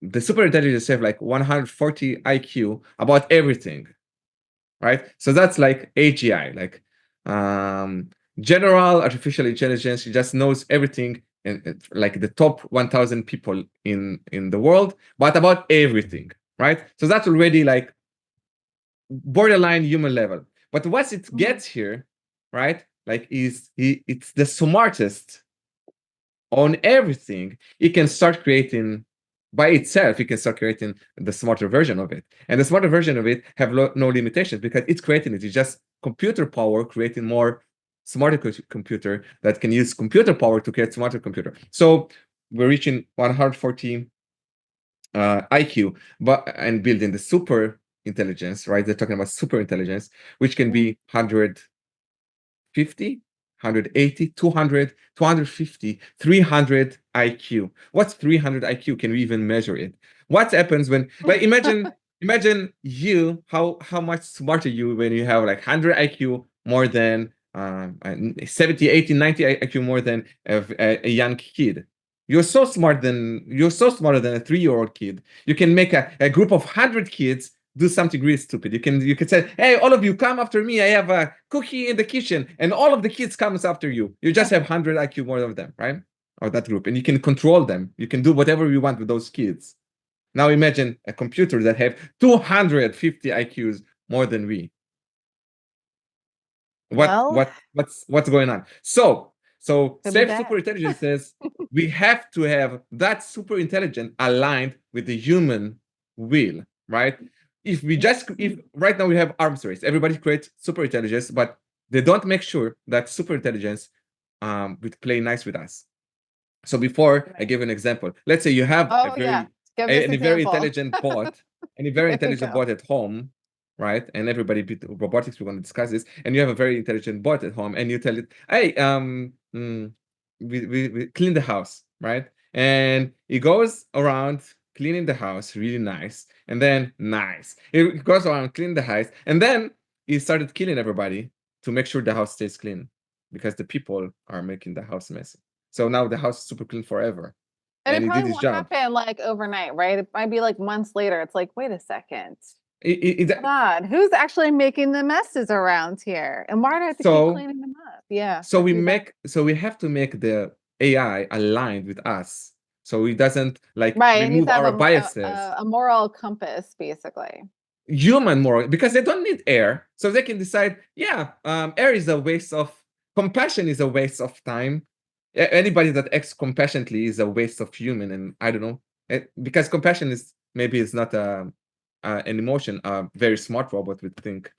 [SPEAKER 2] superintelligence have like 140 IQ about everything, right? So that's like AGI, like general artificial intelligence. It just knows everything, and like the top 1,000 people in the world, but about everything, right? So that's already like borderline human level. But once it gets here, right, like it's the smartest on everything. It can start creating by itself. It can start creating the smarter version of it, and the smarter version of it have no limitations because it's creating it. It's just computer power creating more smarter computer that can use computer power to create smarter computer. So we're reaching 140 IQ, and building the super intelligence, right? They're talking about super intelligence, which can be 150, 180, 200, 250, 300 IQ. What's 300 IQ? Can we even measure it? What happens when, like, imagine you, how much smarter you when you have like 100 IQ more than 70, 80, 90 IQ more than a young kid. You're so smarter than a 3-year-old kid. You can make a group of 100 kids do something really stupid. You can say, hey, all of you come after me. I have a cookie in the kitchen, and all of the kids comes after you. You just have 100 IQ more of them, right? Or that group, and you can control them. You can do whatever you want with those kids. Now imagine a computer that have 250 IQs more than we. What's going on? So safe super intelligence says we have to have that super intelligent aligned with the human will, right? If right now we have arms race, everybody creates super intelligence, but they don't make sure that super intelligence would play nice with us. So before I give an example, let's say you have a very intelligent bot, at home, right? And everybody robotics, we're going to discuss this, and you have a very intelligent bot at home, and you tell it, hey, we clean the house, right? And it goes around cleaning the house really nice, and then it goes around cleaning the house, and then he started killing everybody to make sure the house stays clean because the people are making the house messy. So now the house is super clean forever.
[SPEAKER 1] And it probably won't happen like overnight, right? It might be like months later. It's like, wait a second. God, who's actually making the messes around here? And why do I have to keep cleaning them up? Yeah.
[SPEAKER 2] So we have to make the AI aligned with us. So it doesn't remove our biases.
[SPEAKER 1] A moral compass, basically.
[SPEAKER 2] Human moral, because they don't need air. So they can decide, air is a waste of, compassion is a waste of time. Anybody that acts compassionately is a waste of human, and I don't know, because compassion is not an emotion. A very smart robot would think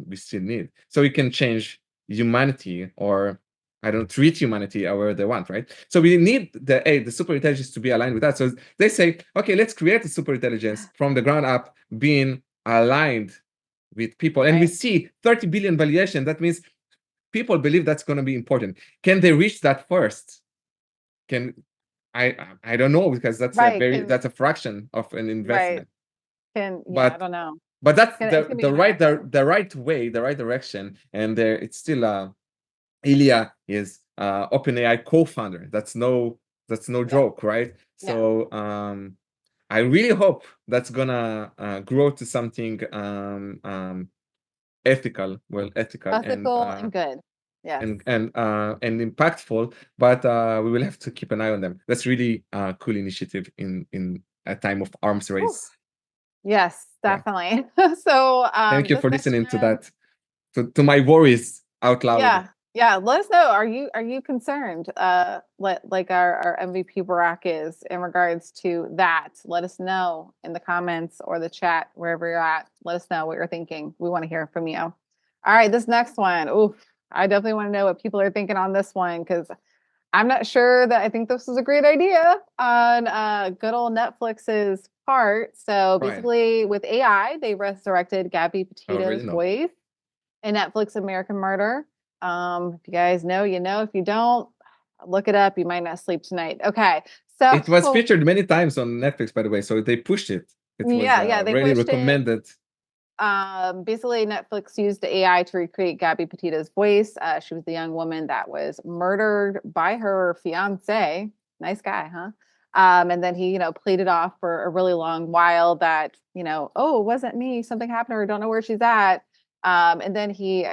[SPEAKER 2] we still need. So we can change humanity, or I don't know, treat humanity however they want, right? So we need the super intelligence to be aligned with that. So they say, okay, let's create a super intelligence from the ground up, being aligned with people, and we see 30 billion valuation. That means people believe that's going to be important. Can they reach that first? I don't know, because that's
[SPEAKER 1] Right. Can,
[SPEAKER 2] that's a fraction of an
[SPEAKER 1] right.
[SPEAKER 2] investment.
[SPEAKER 1] Yeah, I
[SPEAKER 2] But
[SPEAKER 1] don't know.
[SPEAKER 2] that's
[SPEAKER 1] It's gonna be massive.
[SPEAKER 2] the right way, the right direction, and there it's still Ilya is OpenAI co-founder. That's no
[SPEAKER 1] Yeah.
[SPEAKER 2] joke, right?
[SPEAKER 1] Yeah.
[SPEAKER 2] So I really hope that's gonna grow to something ethical, ethical
[SPEAKER 1] Ethical and good. Yes.
[SPEAKER 2] and impactful. But we will have to keep an eye on them. That's really a cool initiative in a time of arms
[SPEAKER 1] Whew.
[SPEAKER 2] race.
[SPEAKER 1] Yes,
[SPEAKER 2] Yeah.
[SPEAKER 1] definitely. So
[SPEAKER 2] Thank you
[SPEAKER 1] this
[SPEAKER 2] for
[SPEAKER 1] next
[SPEAKER 2] listening to
[SPEAKER 1] one,
[SPEAKER 2] that, to my worries out loud.
[SPEAKER 1] yeah, yeah. Let us know. Are you concerned? Like our MVP Barack is in regards to that. Let us know in the comments or the chat, wherever you're at. Let us know what you're thinking. We want to hear from you. All right, this next one. Oof, I definitely want to know what people are thinking on this one, because I'm not sure that I think this is a great idea on good old Netflix's part. So
[SPEAKER 2] Right.
[SPEAKER 1] basically, with AI, they resurrected Gabby
[SPEAKER 2] I already
[SPEAKER 1] Petito's
[SPEAKER 2] know.
[SPEAKER 1] voice in Netflix American Murder. If you guys know, you know. If you don't, look it up. You might not sleep tonight. Okay. So
[SPEAKER 2] It was featured many times on Netflix, by the way, so they pushed it. It was
[SPEAKER 1] yeah, they
[SPEAKER 2] really
[SPEAKER 1] pushed it.
[SPEAKER 2] recommended.
[SPEAKER 1] Basically, Netflix used AI to recreate Gabby Petito's voice. She was the young woman that was murdered by her fiance. Nice guy, huh? And then he, played it off for a really long while that, oh, it wasn't me. Something happened to her. Don't know where she's at. And then he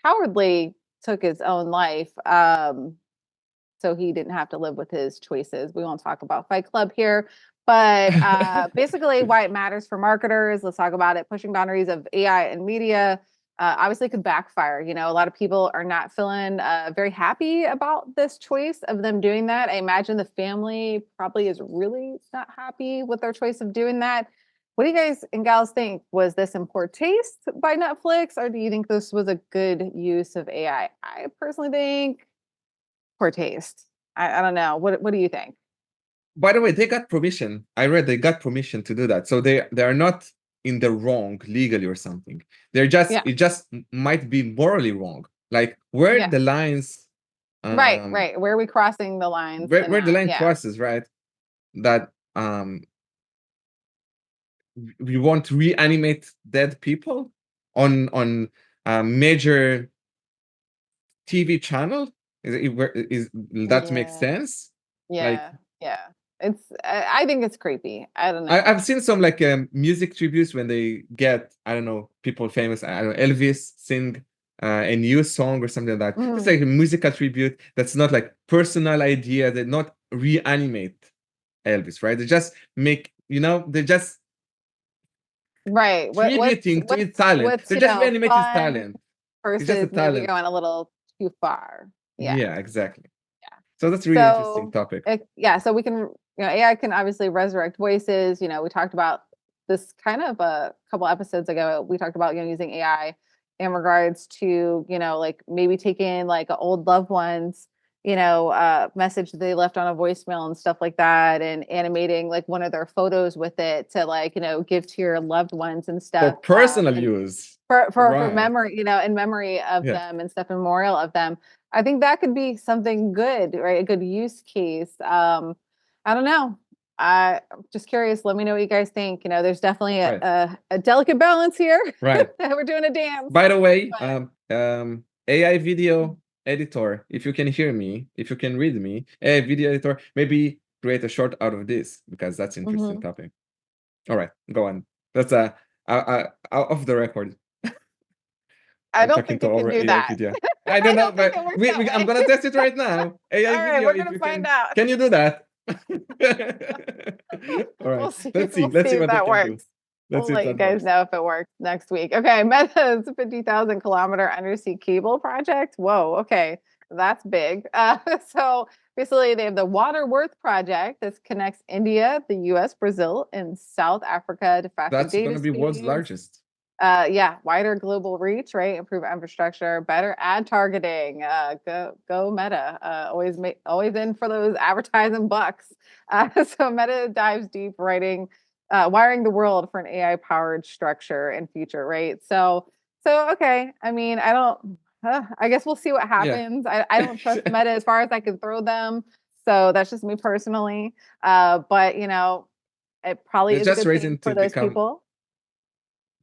[SPEAKER 1] cowardly took his own life. So he didn't have to live with his choices. We won't talk about Fight Club here, but basically why it matters for marketers. Let's talk about it. Pushing boundaries of AI and media obviously could backfire. A lot of people are not feeling very happy about this choice of them doing that. I imagine the family probably is really not happy with their choice of doing that. What do you guys and gals think? Was this in poor taste by Netflix, or do you think this was a good use of AI? I personally think poor taste. I don't know. What do you think?
[SPEAKER 2] By the way, they got permission. I read they got permission to do that, so they are not in the wrong legally or something. They're just
[SPEAKER 1] Yeah.
[SPEAKER 2] it just might be morally wrong. Like where
[SPEAKER 1] Yeah.
[SPEAKER 2] the lines,
[SPEAKER 1] Right. Where are we crossing the lines?
[SPEAKER 2] where the line
[SPEAKER 1] Yeah.
[SPEAKER 2] crosses, right? That we want to reanimate dead people on a major TV channel. Is that make
[SPEAKER 1] Yeah.
[SPEAKER 2] sense? Like
[SPEAKER 1] Yeah. I think it's creepy. I don't know.
[SPEAKER 2] I've seen some like music tributes when they get, I don't know, people famous. I don't know, Elvis sing a new song or something like that. It's like a musical tribute. That's not like personal idea. They not reanimate Elvis, right? They just make, they just
[SPEAKER 1] Right.
[SPEAKER 2] tributing to his talent.
[SPEAKER 1] What's
[SPEAKER 2] They just reanimate his
[SPEAKER 1] fun
[SPEAKER 2] talent. It's just a
[SPEAKER 1] versus maybe
[SPEAKER 2] talent.
[SPEAKER 1] going a little too far. Yeah.
[SPEAKER 2] Yeah, exactly.
[SPEAKER 1] Yeah.
[SPEAKER 2] So that's a really interesting topic.
[SPEAKER 1] So we can, AI can obviously resurrect voices. We talked about this kind of a couple episodes ago. We talked about, using AI in regards to, like maybe taking like old loved ones, message that they left on a voicemail and stuff like that, and animating like one of their photos with it to like, give to your loved ones and stuff.
[SPEAKER 2] For personal use.
[SPEAKER 1] For
[SPEAKER 2] Right.
[SPEAKER 1] memory, in memory of
[SPEAKER 2] Yeah.
[SPEAKER 1] them and stuff, memorial of them. I think that could be something good, right? A good use case. I don't know. I'm just curious. Let me know what you guys think. There's definitely
[SPEAKER 2] Right.
[SPEAKER 1] a delicate balance here.
[SPEAKER 2] Right.
[SPEAKER 1] We're doing a dance.
[SPEAKER 2] By the way,
[SPEAKER 1] But
[SPEAKER 2] AI video editor, if you can hear me, if you can read me, AI video editor, maybe create a short out of this, because that's interesting topic. All right, go on. That's off the record.
[SPEAKER 1] I
[SPEAKER 2] I'm
[SPEAKER 1] don't
[SPEAKER 2] talking
[SPEAKER 1] think
[SPEAKER 2] to
[SPEAKER 1] you can
[SPEAKER 2] our
[SPEAKER 1] do
[SPEAKER 2] AI
[SPEAKER 1] that.
[SPEAKER 2] video. I don't know,
[SPEAKER 1] don't think
[SPEAKER 2] but
[SPEAKER 1] it works that
[SPEAKER 2] I'm
[SPEAKER 1] way.
[SPEAKER 2] gonna test it right now. AI
[SPEAKER 1] All right,
[SPEAKER 2] video,
[SPEAKER 1] we're
[SPEAKER 2] if
[SPEAKER 1] gonna
[SPEAKER 2] you
[SPEAKER 1] find out.
[SPEAKER 2] can you do that? All right,
[SPEAKER 1] We'll see.
[SPEAKER 2] let's see.
[SPEAKER 1] We'll
[SPEAKER 2] Let's see
[SPEAKER 1] see if
[SPEAKER 2] what I
[SPEAKER 1] that
[SPEAKER 2] can do.
[SPEAKER 1] works.
[SPEAKER 2] Let's
[SPEAKER 1] We'll
[SPEAKER 2] see if
[SPEAKER 1] let you
[SPEAKER 2] that
[SPEAKER 1] guys
[SPEAKER 2] works.
[SPEAKER 1] know if it works next week. Okay, Meta's 50,000 kilometer undersea cable project. Whoa, okay, that's big. So basically, they have the Waterworth project. This connects India, the U.S., Brazil, and South Africa to faster
[SPEAKER 2] That's
[SPEAKER 1] data
[SPEAKER 2] gonna be world's
[SPEAKER 1] speeds.
[SPEAKER 2] largest.
[SPEAKER 1] Wider global reach, right? Improve infrastructure, better ad targeting. Go Meta. Always in for those advertising bucks. So Meta dives deep, wiring the world for an AI powered structure and future, right? So okay. I mean, I don't. I guess we'll see what happens. I don't trust Meta as far as I can throw them. So that's just me personally. But it probably
[SPEAKER 2] They're
[SPEAKER 1] is a
[SPEAKER 2] just
[SPEAKER 1] good thing
[SPEAKER 2] raising
[SPEAKER 1] for
[SPEAKER 2] to
[SPEAKER 1] those
[SPEAKER 2] become
[SPEAKER 1] people.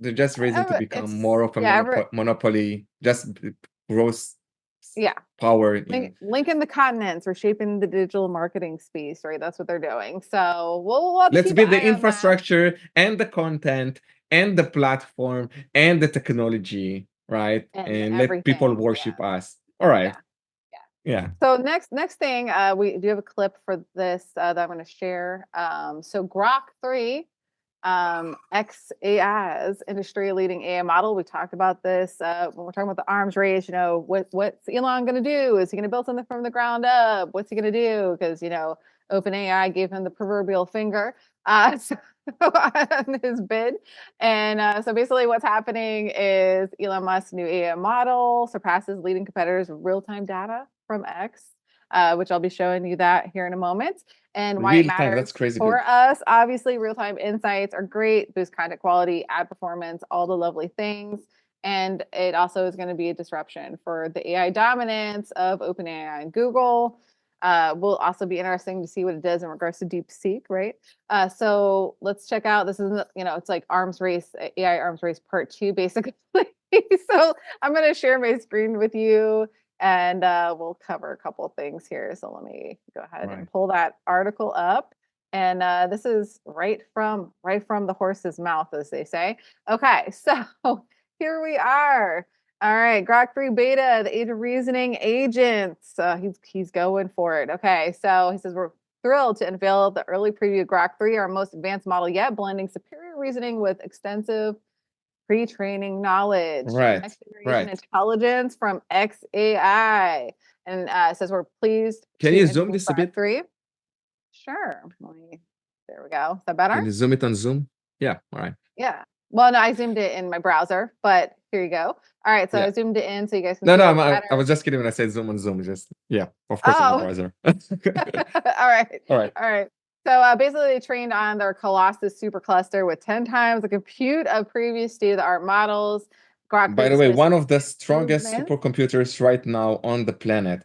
[SPEAKER 2] they're just raising to become more of a
[SPEAKER 1] Yeah,
[SPEAKER 2] monopoly, just gross
[SPEAKER 1] yeah.
[SPEAKER 2] power in.
[SPEAKER 1] Linking the continents or shaping the digital marketing space, right? That's what they're doing. So we'll have to
[SPEAKER 2] Let's
[SPEAKER 1] keep an
[SPEAKER 2] build the
[SPEAKER 1] eye on that.
[SPEAKER 2] infrastructure and the content and the platform and the technology, right?
[SPEAKER 1] And
[SPEAKER 2] And let people
[SPEAKER 1] everything.
[SPEAKER 2] worship us. All right.
[SPEAKER 1] Yeah.
[SPEAKER 2] Yeah.
[SPEAKER 1] So next thing, we do have a clip for this that I'm going to share. So Grok 3, XAI's industry-leading AI model. We talked about this when we're talking about the arms race. What's Elon going to do? Is he going to build something from the ground up? What's he going to do? Because OpenAI gave him the proverbial finger so, on his bid. And so basically, what's happening is Elon Musk's new AI model surpasses leading competitors with real-time data from X, which I'll be showing you that here in a moment. And why it
[SPEAKER 2] Real time, that's
[SPEAKER 1] matters
[SPEAKER 2] crazy
[SPEAKER 1] for
[SPEAKER 2] good.
[SPEAKER 1] us. Obviously, real-time insights are great, boost content quality, ad performance, all the lovely things. And it also is going to be a disruption for the AI dominance of OpenAI and Google. Will also be interesting to see what it does in regards to DeepSeek, right? So let's check out. This is, it's like arms race, AI arms race part 2, basically. So I'm going to share my screen with you, and we'll cover a couple of things here. So let me go ahead and pull that article up. And this is right from the horse's mouth, as they say. Okay, so here we are. All right, Grok 3 beta, the age of reasoning agents. He's going for it. Okay, so he says we're thrilled to unveil the early preview of Grok 3, our most advanced model yet, blending superior reasoning with extensive pre-training knowledge,
[SPEAKER 2] Right,
[SPEAKER 1] next generation
[SPEAKER 2] right.
[SPEAKER 1] intelligence from XAI. And it says we're pleased
[SPEAKER 2] Can
[SPEAKER 1] to
[SPEAKER 2] you zoom
[SPEAKER 1] introduce
[SPEAKER 2] this a
[SPEAKER 1] Grok
[SPEAKER 2] bit?
[SPEAKER 1] 3. Sure. There we go. Is that better?
[SPEAKER 2] Can you zoom it on Zoom? Yeah. All right.
[SPEAKER 1] Yeah. Well, no, I zoomed it in my browser, but here you go. All right, so
[SPEAKER 2] Yeah.
[SPEAKER 1] I zoomed it in so you guys can
[SPEAKER 2] No,
[SPEAKER 1] see
[SPEAKER 2] no,
[SPEAKER 1] it
[SPEAKER 2] I
[SPEAKER 1] better.
[SPEAKER 2] was just kidding when I said zoom on Zoom. Just yeah, of course on the
[SPEAKER 1] Oh,
[SPEAKER 2] browser.
[SPEAKER 1] all right.
[SPEAKER 2] All right.
[SPEAKER 1] All right. So basically, they trained on their Colossus supercluster with 10 times the compute of previous state-of-the-art models. Grok 3
[SPEAKER 2] By the way,
[SPEAKER 1] displays
[SPEAKER 2] one of the strongest
[SPEAKER 1] improvements.
[SPEAKER 2] supercomputers right now on the planet.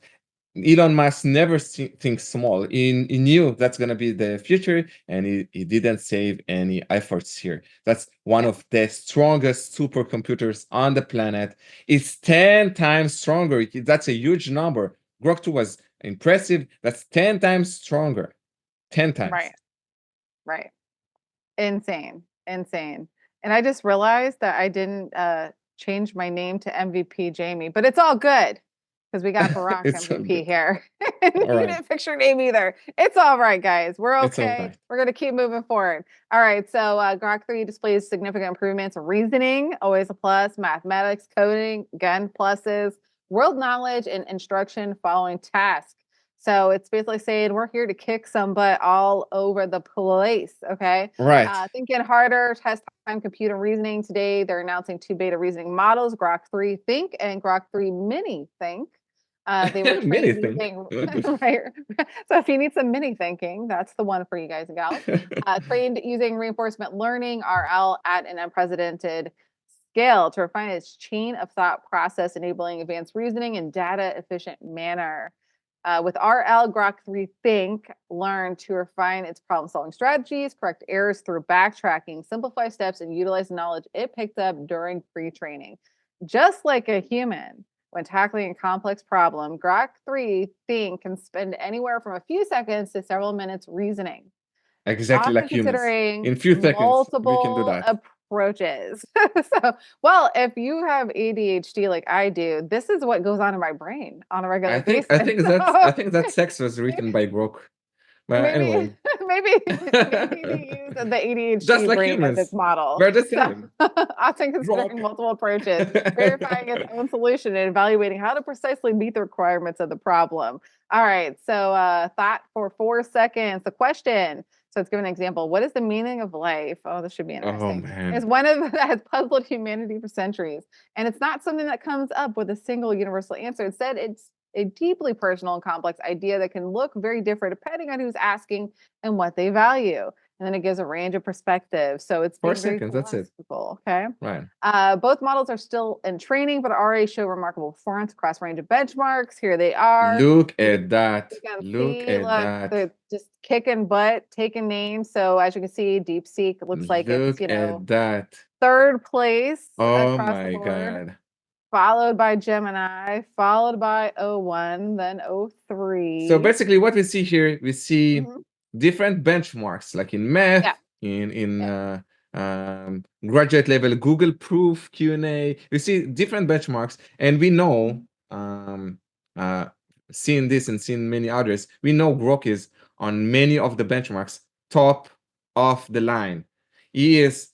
[SPEAKER 2] Elon Musk never thinks small. He knew that's going to be the future, and he didn't save any efforts here. That's one of the strongest supercomputers on the planet. It's 10 times stronger. That's a huge number. Grok 2 was impressive. That's 10 times stronger. 10 times.
[SPEAKER 1] Right. Insane. And I just realized that I didn't change my name to MVP Jamie, but it's all good because we got Barack
[SPEAKER 2] It's all
[SPEAKER 1] MVP
[SPEAKER 2] good.
[SPEAKER 1] here.
[SPEAKER 2] All
[SPEAKER 1] You
[SPEAKER 2] right.
[SPEAKER 1] didn't fix your name either. It's all right, guys. We're
[SPEAKER 2] It's all
[SPEAKER 1] okay.
[SPEAKER 2] right.
[SPEAKER 1] We're going to keep moving forward. All right. So Grok 3 displays significant improvements in reasoning, always a plus, mathematics, coding, again, pluses, world knowledge, and instruction following tasks. So it's basically saying we're here to kick some butt all over the place. Okay.
[SPEAKER 2] Right.
[SPEAKER 1] Thinking harder, test time, computer reasoning. Today, they're announcing 2 beta reasoning models, Grok 3 Think and Grok 3 Mini Think. They were
[SPEAKER 2] Many
[SPEAKER 1] trained
[SPEAKER 2] things.
[SPEAKER 1] using, right? So if you need some mini thinking, that's the one for you guys and gals. Trained using reinforcement learning, RL, at an unprecedented scale to refine its chain of thought process, enabling advanced reasoning in data efficient manner. With RL, Grok 3 Think learned to refine its problem solving strategies, correct errors through backtracking, simplify steps, and utilize knowledge it picked up during pre training. Just like a human, when tackling a complex problem, Grok 3 Think can spend anywhere from a few seconds to several minutes reasoning,
[SPEAKER 2] Exactly
[SPEAKER 1] often
[SPEAKER 2] like humans.
[SPEAKER 1] considering
[SPEAKER 2] In few seconds, we can do
[SPEAKER 1] multiple
[SPEAKER 2] that.
[SPEAKER 1] approaches. So, well, if you have ADHD like I do, this is what goes on in my brain on a regular basis.
[SPEAKER 2] I think that sex was written by Grok. But
[SPEAKER 1] maybe,
[SPEAKER 2] anyway.
[SPEAKER 1] maybe they use the
[SPEAKER 2] Just
[SPEAKER 1] ADHD
[SPEAKER 2] like
[SPEAKER 1] brain as its
[SPEAKER 2] humans.
[SPEAKER 1] model.
[SPEAKER 2] We're the
[SPEAKER 1] So,
[SPEAKER 2] same.
[SPEAKER 1] often considering
[SPEAKER 2] Grok.
[SPEAKER 1] multiple approaches, verifying its own solution, and evaluating how to precisely meet the requirements of the problem. All right. So, thought for 4 seconds. The question. So it's given an example. What is the meaning of life? Oh, this should be
[SPEAKER 2] Oh
[SPEAKER 1] interesting. It's
[SPEAKER 2] man.
[SPEAKER 1] one of that has puzzled humanity for centuries. And it's not something that comes up with a single universal answer. Instead, it's a deeply personal and complex idea that can look very different depending on who's asking and what they value. and then it gives a range of perspectives. So it's
[SPEAKER 2] 4
[SPEAKER 1] being very
[SPEAKER 2] seconds, that's it.
[SPEAKER 1] flexible. Okay.
[SPEAKER 2] Right.
[SPEAKER 1] Both models are still in training, but already show remarkable performance across a range of benchmarks. Here they are.
[SPEAKER 2] Look at that.
[SPEAKER 1] You can
[SPEAKER 2] Look
[SPEAKER 1] see,
[SPEAKER 2] at
[SPEAKER 1] look,
[SPEAKER 2] that.
[SPEAKER 1] they're just kicking butt, taking names. So as you can see, DeepSeek looks like it's,
[SPEAKER 2] Look at that.
[SPEAKER 1] third place
[SPEAKER 2] Oh
[SPEAKER 1] across the
[SPEAKER 2] my
[SPEAKER 1] board,
[SPEAKER 2] God.
[SPEAKER 1] followed by Gemini, followed by O1, then O3.
[SPEAKER 2] So basically what we see here, we see
[SPEAKER 1] Mhm.
[SPEAKER 2] different benchmarks, like in
[SPEAKER 1] Yeah.
[SPEAKER 2] math, in graduate level Google Proof Q&A. We see different benchmarks, and we know, seeing this and seeing many others, we know Grok is on many of the benchmarks top of the line. It's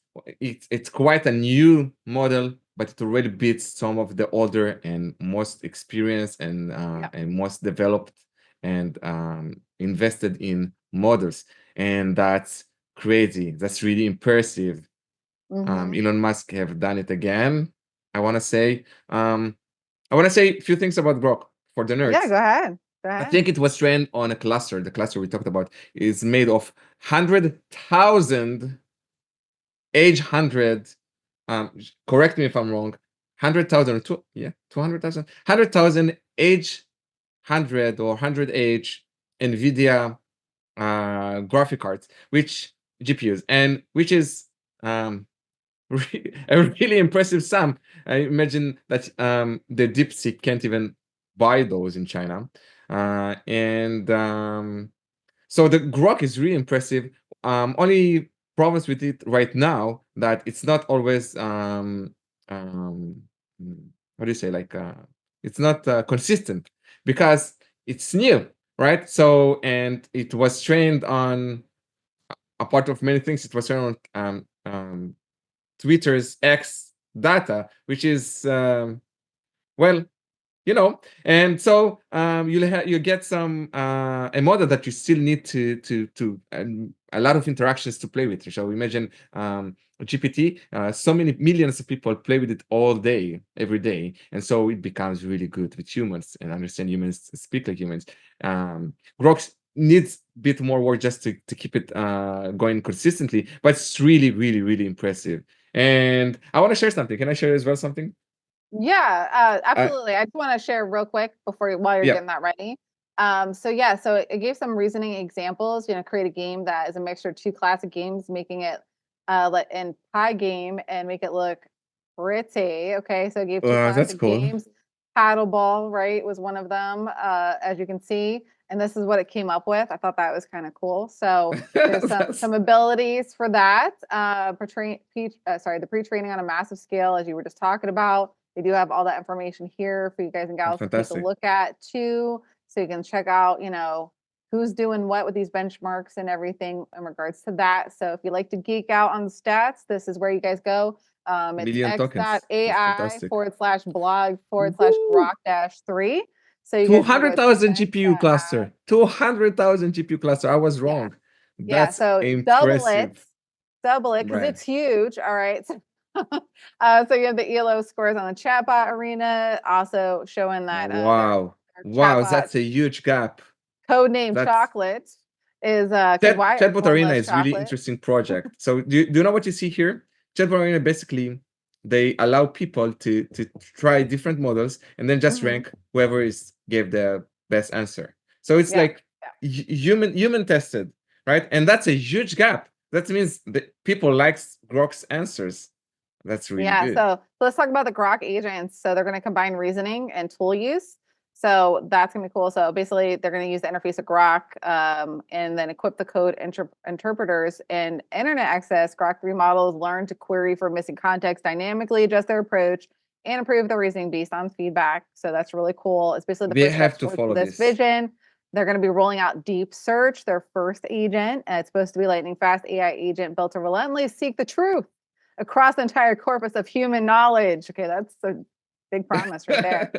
[SPEAKER 2] quite a new model, but it already beats some of the older and most experienced and most developed and invested in models, and that's crazy. That's really impressive. Elon Musk have done it again. I want to say a few things about Grok for the nerds.
[SPEAKER 1] Yeah, go ahead.
[SPEAKER 2] I think it was trained on a cluster. The cluster we talked about is made of 100,000 age 100. Correct me if I'm wrong. 100,000 or 200,000, 100,000 age 100 or 100 age NVIDIA graphic cards, which GPUs, and which is a really impressive sum. I imagine that the DeepSeek can't even buy those in China, and so the Grok is really impressive. Only problems with it right now that it's not always what do you say, like it's not consistent because it's new, right? So, and it was trained on, apart of many things, it was trained on Twitter's X data, which is well, and so you get some a model that you still need to a lot of interactions to play with. So imagine GPT, so many millions of people play with it all day, every day, and so it becomes really good with humans and understand humans, speak like humans. Grok needs a bit more work just to keep it going consistently, but it's really, really, really impressive. And I want to share something. Can I share as well something?
[SPEAKER 1] Yeah, absolutely. I just want to share real quick while you're
[SPEAKER 2] Yeah.
[SPEAKER 1] getting that ready. So it gave some reasoning examples. Create a game that is a mixture of two classic games, making it in Pie game and make it look pretty. Okay, so it gave two
[SPEAKER 2] That's
[SPEAKER 1] classic
[SPEAKER 2] cool.
[SPEAKER 1] games. Paddleball, right, was one of them, as you can see, and this is what it came up with. I thought that was kind of cool. So there's some abilities for that. The pre-training on a massive scale, as you were just talking about. They do have all that information here for you guys and gals to take a
[SPEAKER 2] Fantastic.
[SPEAKER 1] look at too. So you can check out, who's doing what with these benchmarks and everything in regards to that. So if you like to geek out on the stats, this is where you guys go. It's
[SPEAKER 2] Million tokens. It's fantastic.
[SPEAKER 1] x.ai/blog/grok-3. So you guys can go
[SPEAKER 2] 200,000
[SPEAKER 1] check
[SPEAKER 2] GPU
[SPEAKER 1] that
[SPEAKER 2] cluster.
[SPEAKER 1] out.
[SPEAKER 2] 200,000 GPU cluster. I was wrong.
[SPEAKER 1] Yeah,
[SPEAKER 2] That's
[SPEAKER 1] so
[SPEAKER 2] impressive.
[SPEAKER 1] double it, because
[SPEAKER 2] Right.
[SPEAKER 1] it's huge. All right. So you have the ELO scores on the chatbot arena, also showing that
[SPEAKER 2] Wow.
[SPEAKER 1] their
[SPEAKER 2] Wow,
[SPEAKER 1] chatbot
[SPEAKER 2] that's a huge gap.
[SPEAKER 1] codename
[SPEAKER 2] That's
[SPEAKER 1] Chocolate is because why
[SPEAKER 2] Chatbot
[SPEAKER 1] one
[SPEAKER 2] Arena
[SPEAKER 1] less
[SPEAKER 2] is really
[SPEAKER 1] chocolate?
[SPEAKER 2] interesting project. So do you know what you see here? Chatbot Arena, basically they allow people to try different models and then just
[SPEAKER 1] Mhm.
[SPEAKER 2] rank whoever gave the best answer. So it's
[SPEAKER 1] Yeah,
[SPEAKER 2] like human tested, right? And that's a huge gap. That means that people like Grok's answers. That's really
[SPEAKER 1] Yeah,
[SPEAKER 2] good.
[SPEAKER 1] so let's talk about the Grok agents. So they're going to combine reasoning and tool use. So that's going to be cool. So basically, they're going to use the interface of Grok and then equip the code interpreters and internet access. Grok 3 models learn to query for missing context, dynamically adjust their approach, and improve their reasoning based on feedback. So that's really cool. It's basically the
[SPEAKER 2] They
[SPEAKER 1] first
[SPEAKER 2] have
[SPEAKER 1] step
[SPEAKER 2] to
[SPEAKER 1] towards
[SPEAKER 2] follow
[SPEAKER 1] this
[SPEAKER 2] this.
[SPEAKER 1] vision. They're going to be rolling out Deep Search, their first agent. It's supposed to be lightning fast AI agent built to relentlessly seek the truth across the entire corpus of human knowledge. Okay, that's a big promise right there.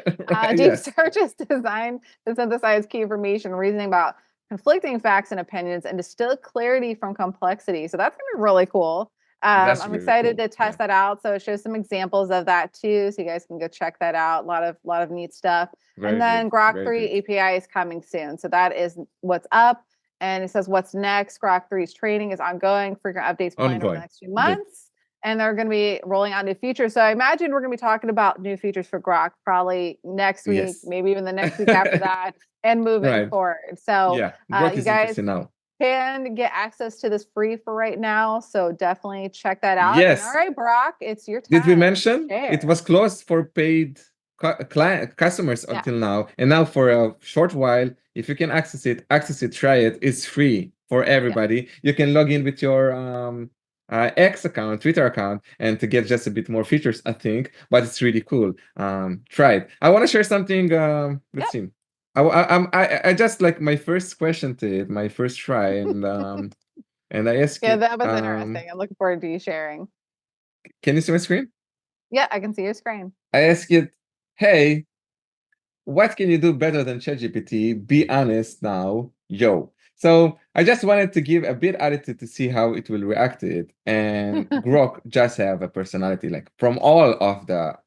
[SPEAKER 1] Deep
[SPEAKER 2] Yes.
[SPEAKER 1] Search is designed to synthesize key information, reasoning about conflicting facts and opinions, and distill clarity from complexity. So that's going to be really cool.
[SPEAKER 2] That's
[SPEAKER 1] I'm
[SPEAKER 2] really
[SPEAKER 1] excited
[SPEAKER 2] cool.
[SPEAKER 1] to test that out. So it shows some examples of that too, so you guys can go check that out. A lot of neat stuff.
[SPEAKER 2] Very
[SPEAKER 1] And then
[SPEAKER 2] good.
[SPEAKER 1] Grok
[SPEAKER 2] Very
[SPEAKER 1] 3
[SPEAKER 2] good.
[SPEAKER 1] API is coming soon. So that is what's up. And it says what's next. Grok 3's training is ongoing. Frequent updates planned over the
[SPEAKER 2] Ongoing.
[SPEAKER 1] next few
[SPEAKER 2] Good.
[SPEAKER 1] months. And they're going to be rolling out new features. So I imagine we're going to be talking about new features for Grok probably next week,
[SPEAKER 2] Yes.
[SPEAKER 1] maybe even the next week after that, and moving
[SPEAKER 2] Right.
[SPEAKER 1] forward. So
[SPEAKER 2] Yeah. Grok
[SPEAKER 1] you
[SPEAKER 2] is
[SPEAKER 1] guys
[SPEAKER 2] interesting now.
[SPEAKER 1] can get access to this free for right now. So definitely check that out. And all
[SPEAKER 2] Yes.
[SPEAKER 1] right, Brock, it's your time.
[SPEAKER 2] Did we
[SPEAKER 1] to
[SPEAKER 2] mention it
[SPEAKER 1] share.
[SPEAKER 2] was closed for paid customers
[SPEAKER 1] Yeah.
[SPEAKER 2] until now? And now for a short while, if you can access it, try it. It's free for everybody. You can log in with your X account, Twitter account, and to get just a bit more features, I think. But it's really cool. Try it. I want to share something. Let's see. I just like my first question to it, my first try, and I asked
[SPEAKER 1] Yeah,
[SPEAKER 2] it,
[SPEAKER 1] that was interesting. I'm looking forward to you sharing.
[SPEAKER 2] can you see my screen?
[SPEAKER 1] Yeah, I can see your screen.
[SPEAKER 2] I asked it, hey, what can you do better than ChatGPT? Be honest now, yo. So I just wanted to give a bit attitude to see how it will react to it. And Grok just have a personality, like from all of the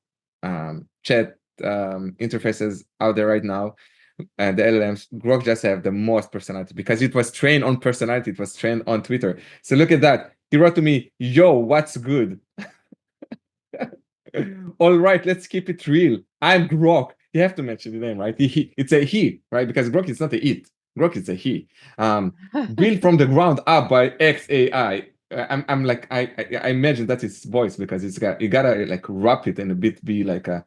[SPEAKER 2] chat interfaces out there right now, and the LLMs, Grok just have the most personality because it was trained on personality. It was trained on Twitter. So look at that. He wrote to me, yo, what's good? All right, let's keep it real. I'm Grok. You have to mention the name, right? It's a he, right? Because Grok is not a it. Grok is a he. Built from the ground up by XAI. I'm like I imagine that's his voice because you gotta like wrap it and a bit be like a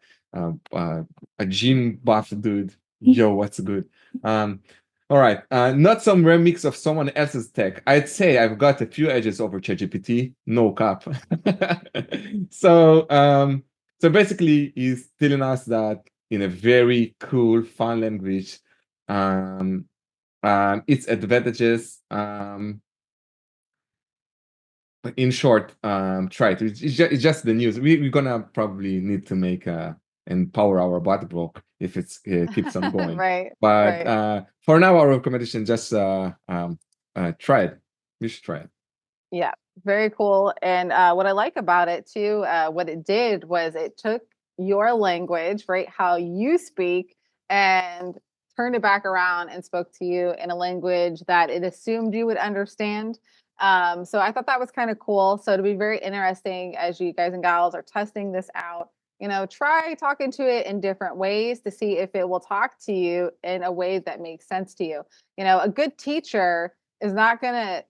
[SPEAKER 2] gym buff dude. Yo, what's good? All right, not some remix of someone else's tech. I'd say I've got a few edges over ChatGPT, no cap. So basically, he's telling us that in a very cool, fun language, its advantages. In short, try it. It's just the news. We're gonna probably need to make and power our bot block if it's keeps on going.
[SPEAKER 1] Right.
[SPEAKER 2] But
[SPEAKER 1] right.
[SPEAKER 2] For now, our recommendation just try it. You should try it.
[SPEAKER 1] Yeah, very cool. And what I like about it too, what it did was it took your language, right, how you speak, and turned it back around and spoke to you in a language that it assumed you would understand. So I thought that was kind of cool. So it'll be very interesting as you guys and gals are testing this out. Try talking to it in different ways to see if it will talk to you in a way that makes sense to you. A good teacher is not going to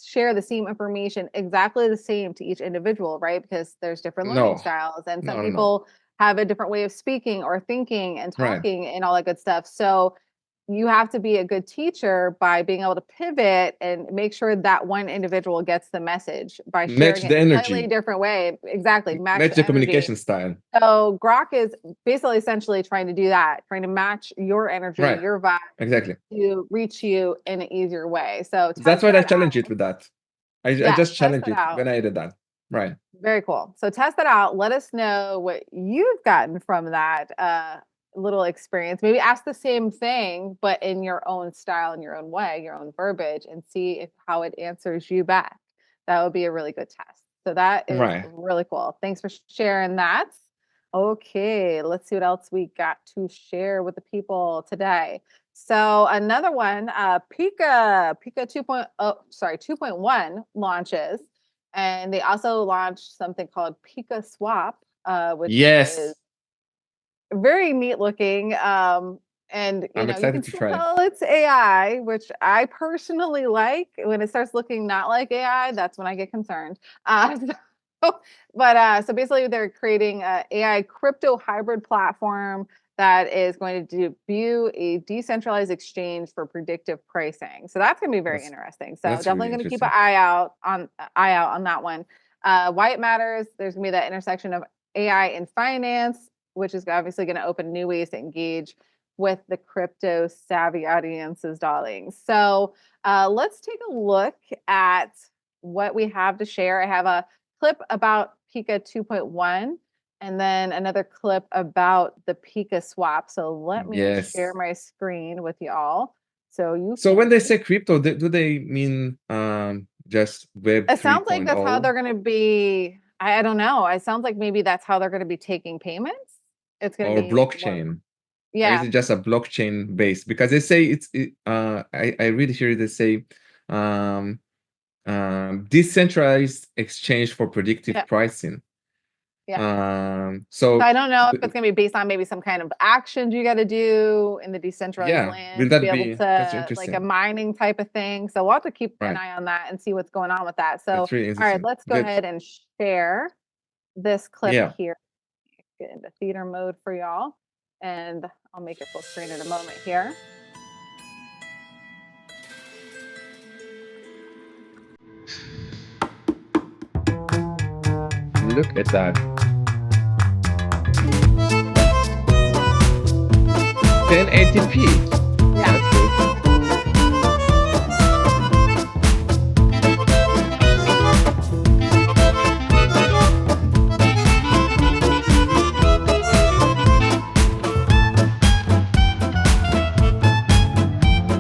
[SPEAKER 1] share the same information exactly the same to each individual, right? Because there's different learning
[SPEAKER 2] No.
[SPEAKER 1] styles, and some
[SPEAKER 2] No.
[SPEAKER 1] people have a different way of speaking or thinking and
[SPEAKER 2] Right.
[SPEAKER 1] talking and all that good stuff. So you have to be a good teacher by being able to pivot and make sure that one individual gets the message by sharing
[SPEAKER 2] Match
[SPEAKER 1] it
[SPEAKER 2] the
[SPEAKER 1] in a
[SPEAKER 2] energy.
[SPEAKER 1] slightly different way. Exactly.
[SPEAKER 2] Match
[SPEAKER 1] the
[SPEAKER 2] the
[SPEAKER 1] energy.
[SPEAKER 2] communication style.
[SPEAKER 1] So Grok is basically essentially trying to do that, trying to match your energy,
[SPEAKER 2] Right.
[SPEAKER 1] your vibe
[SPEAKER 2] Exactly.
[SPEAKER 1] to reach you in an easier way. So
[SPEAKER 2] That's why I challenge it with that. I just challenge it when I did that. Right.
[SPEAKER 1] Very cool. So test that out. Let us know what you've gotten from that little experience. Maybe ask the same thing, but in your own style, in your own way, your own verbiage, and see how it answers you back. That would be a really good test. So that is really cool. Thanks for sharing that. Okay, let's see what else we got to share with the people today. So another one, Pika 2.1 launches, and they also launched something called PikaSwap, which is very neat looking. And
[SPEAKER 2] I'm
[SPEAKER 1] you
[SPEAKER 2] excited
[SPEAKER 1] can
[SPEAKER 2] to
[SPEAKER 1] still
[SPEAKER 2] try it.
[SPEAKER 1] tell it's AI, which I personally like. When it starts looking not like AI, that's when I get concerned. So basically, they're creating an AI crypto hybrid platform that is going to debut a decentralized exchange for predictive pricing. So that's going to be very interesting. So definitely going to keep an eye out on that one. Why it matters? There's going to be that intersection of AI and finance, which is obviously going to open new ways to engage with the crypto savvy audiences, darlings. So let's take a look at what we have to share. I have a clip about Pika 2.1 and then another clip about the PikaSwap. So let me share my screen with y'all. So
[SPEAKER 2] when they say crypto, do they mean just Web 3.0?
[SPEAKER 1] It sounds like that's how they're going to be. I don't know. It sounds like maybe that's how they're going to be taking payments. It's going to be
[SPEAKER 2] blockchain. Or is
[SPEAKER 1] Yeah.
[SPEAKER 2] it just a blockchain based? Because they say I read here they say decentralized exchange for predictive
[SPEAKER 1] Yeah.
[SPEAKER 2] pricing.
[SPEAKER 1] So I don't know if
[SPEAKER 2] th-
[SPEAKER 1] it's going to be based on maybe some kind of actions you got to do in the decentralized
[SPEAKER 2] Yeah, will
[SPEAKER 1] land to
[SPEAKER 2] that
[SPEAKER 1] be able
[SPEAKER 2] be- that's
[SPEAKER 1] to, like, a
[SPEAKER 2] interesting.
[SPEAKER 1] mining type of thing. So we'll have to keep an
[SPEAKER 2] Right.
[SPEAKER 1] eye on that and see what's going on with that. So,
[SPEAKER 2] That's really
[SPEAKER 1] all right,
[SPEAKER 2] interesting.
[SPEAKER 1] let's go
[SPEAKER 2] Good.
[SPEAKER 1] ahead and share this clip
[SPEAKER 2] Yeah.
[SPEAKER 1] here. Get into theater mode for y'all. And I'll make it full screen in a moment here.
[SPEAKER 2] Look at that. 1080p.
[SPEAKER 1] Yeah.
[SPEAKER 2] That's good.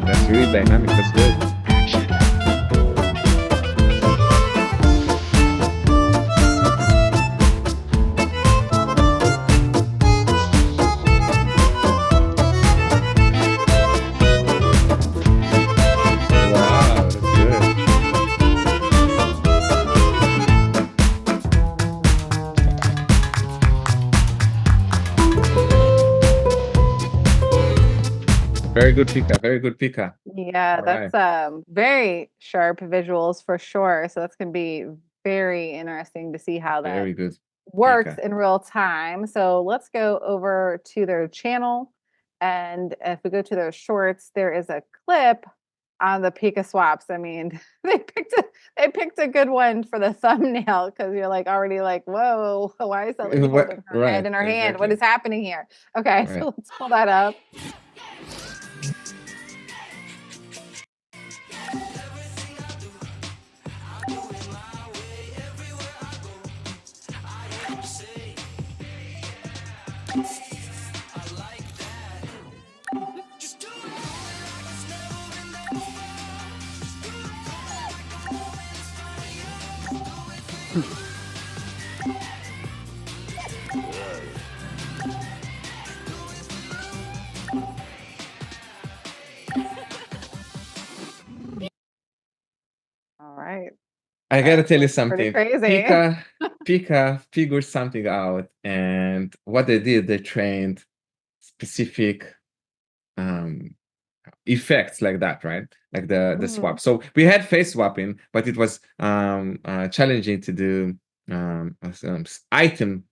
[SPEAKER 2] That's really dynamic. That's good. Wow, that's good. Very good, Pika. Very good, Pika.
[SPEAKER 1] Yeah,
[SPEAKER 2] All right.
[SPEAKER 1] that's very sharp visuals for sure. So that's going to be very interesting to see how that
[SPEAKER 2] Very good.
[SPEAKER 1] works
[SPEAKER 2] Pika.
[SPEAKER 1] in real time. So let's go over to their channel. And if we go to their shorts, there is a clip on the Pika swaps. I mean, they picked a good one for the thumbnail because you're like already like, whoa, why is that lady holding her
[SPEAKER 2] Right,
[SPEAKER 1] head in her hand? What
[SPEAKER 2] exactly.
[SPEAKER 1] is happening here? Okay,
[SPEAKER 2] Right.
[SPEAKER 1] so let's pull that up. All right.
[SPEAKER 2] I gotta
[SPEAKER 1] That
[SPEAKER 2] tell you
[SPEAKER 1] looks pretty
[SPEAKER 2] something.
[SPEAKER 1] crazy.
[SPEAKER 2] Pika figured something out, and what they did, they trained specific effects like that, right? Like the
[SPEAKER 1] Mhm.
[SPEAKER 2] swap. So we had face swapping, but it was challenging to do item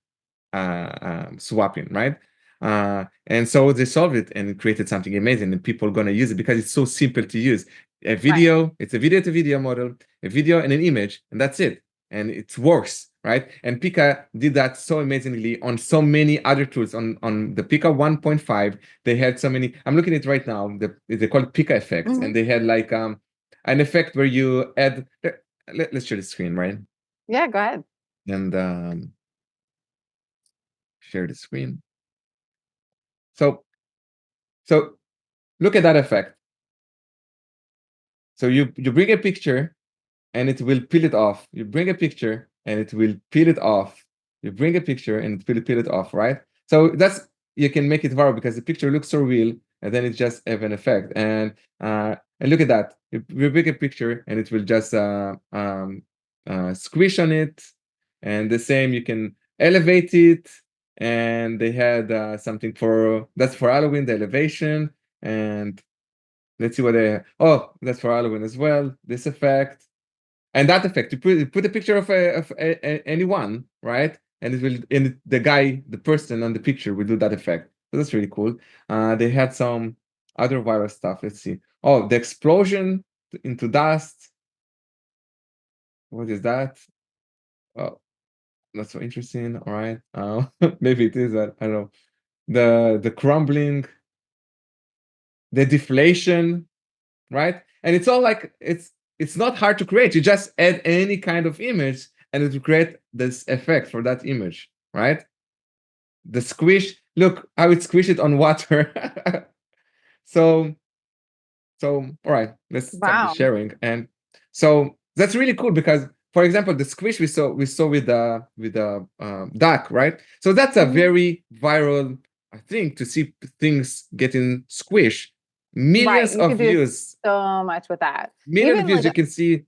[SPEAKER 2] swapping, right? And so they solved it and created something amazing, and people are gonna use it because it's so simple to use. A video, it's a video to video model, a video and an image, and that's it. And it works, right? And Pika did that so amazingly on so many other tools. On the Pika 1.5, they had so many. I'm looking at it right now. They call it Pika effects,
[SPEAKER 1] Mhm.
[SPEAKER 2] and they had like an effect where you add. Let's share the screen, right?
[SPEAKER 1] Yeah, go ahead.
[SPEAKER 2] And share the screen. So look at that effect. So you bring a picture and it will peel it off. You bring a picture and it will peel it off. You bring a picture and it will peel it off, right? So that's, you can make it viral because the picture looks so real, and then it just have an effect. And look at that. You bring a picture and it will just squish on it. And the same, you can elevate it. And they had something that's for Halloween, the elevation. And let's see what that's for Halloween as well. This effect. And that effect, you put a picture of anyone, right? And it will, and the person on the picture will do that effect. So that's really cool. They had some other viral stuff. Let's see. Oh, the explosion into dust. What is that? Oh, that's so interesting. All right. Maybe it is. I don't know. The crumbling, the deflation, right? And it's all like it's not hard to create. You just add any kind of image and it will create this effect for that image, right? The squish, look how it squish it on water. so all right, let's stop the
[SPEAKER 1] Wow.
[SPEAKER 2] sharing. And so that's really cool because, for example, the squish we saw with the duck, right? So that's a
[SPEAKER 1] Mhm.
[SPEAKER 2] very viral I think, to see things getting squished.
[SPEAKER 1] Right.
[SPEAKER 2] Millions
[SPEAKER 1] You
[SPEAKER 2] of
[SPEAKER 1] could do
[SPEAKER 2] views.
[SPEAKER 1] so much with that.
[SPEAKER 2] Million
[SPEAKER 1] Even
[SPEAKER 2] views.
[SPEAKER 1] like
[SPEAKER 2] You can see.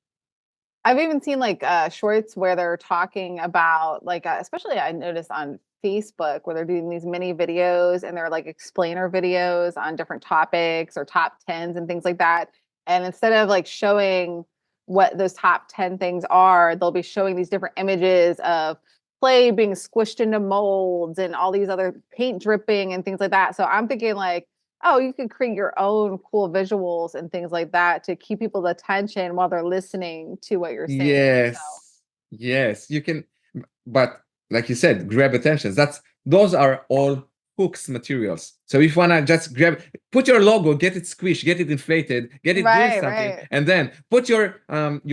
[SPEAKER 1] I've even seen like shorts where they're talking about like especially I noticed on Facebook where they're doing these mini videos and they're like explainer videos on different topics or top 10s and things like that. And instead of like showing what those top 10 things are, they'll be showing these different images of clay being squished into molds and all these other paint dripping and things like that. So I'm thinking like, oh, you could create your own cool visuals and things like that to keep people's attention while they're listening to what you're saying.
[SPEAKER 2] Yes, yes, you can, but like you said, grab attentions. Those are all hooks materials. So if you wanna just put your logo, get it squished, get it inflated, get it doing
[SPEAKER 1] Right,
[SPEAKER 2] something,
[SPEAKER 1] right.
[SPEAKER 2] and then put your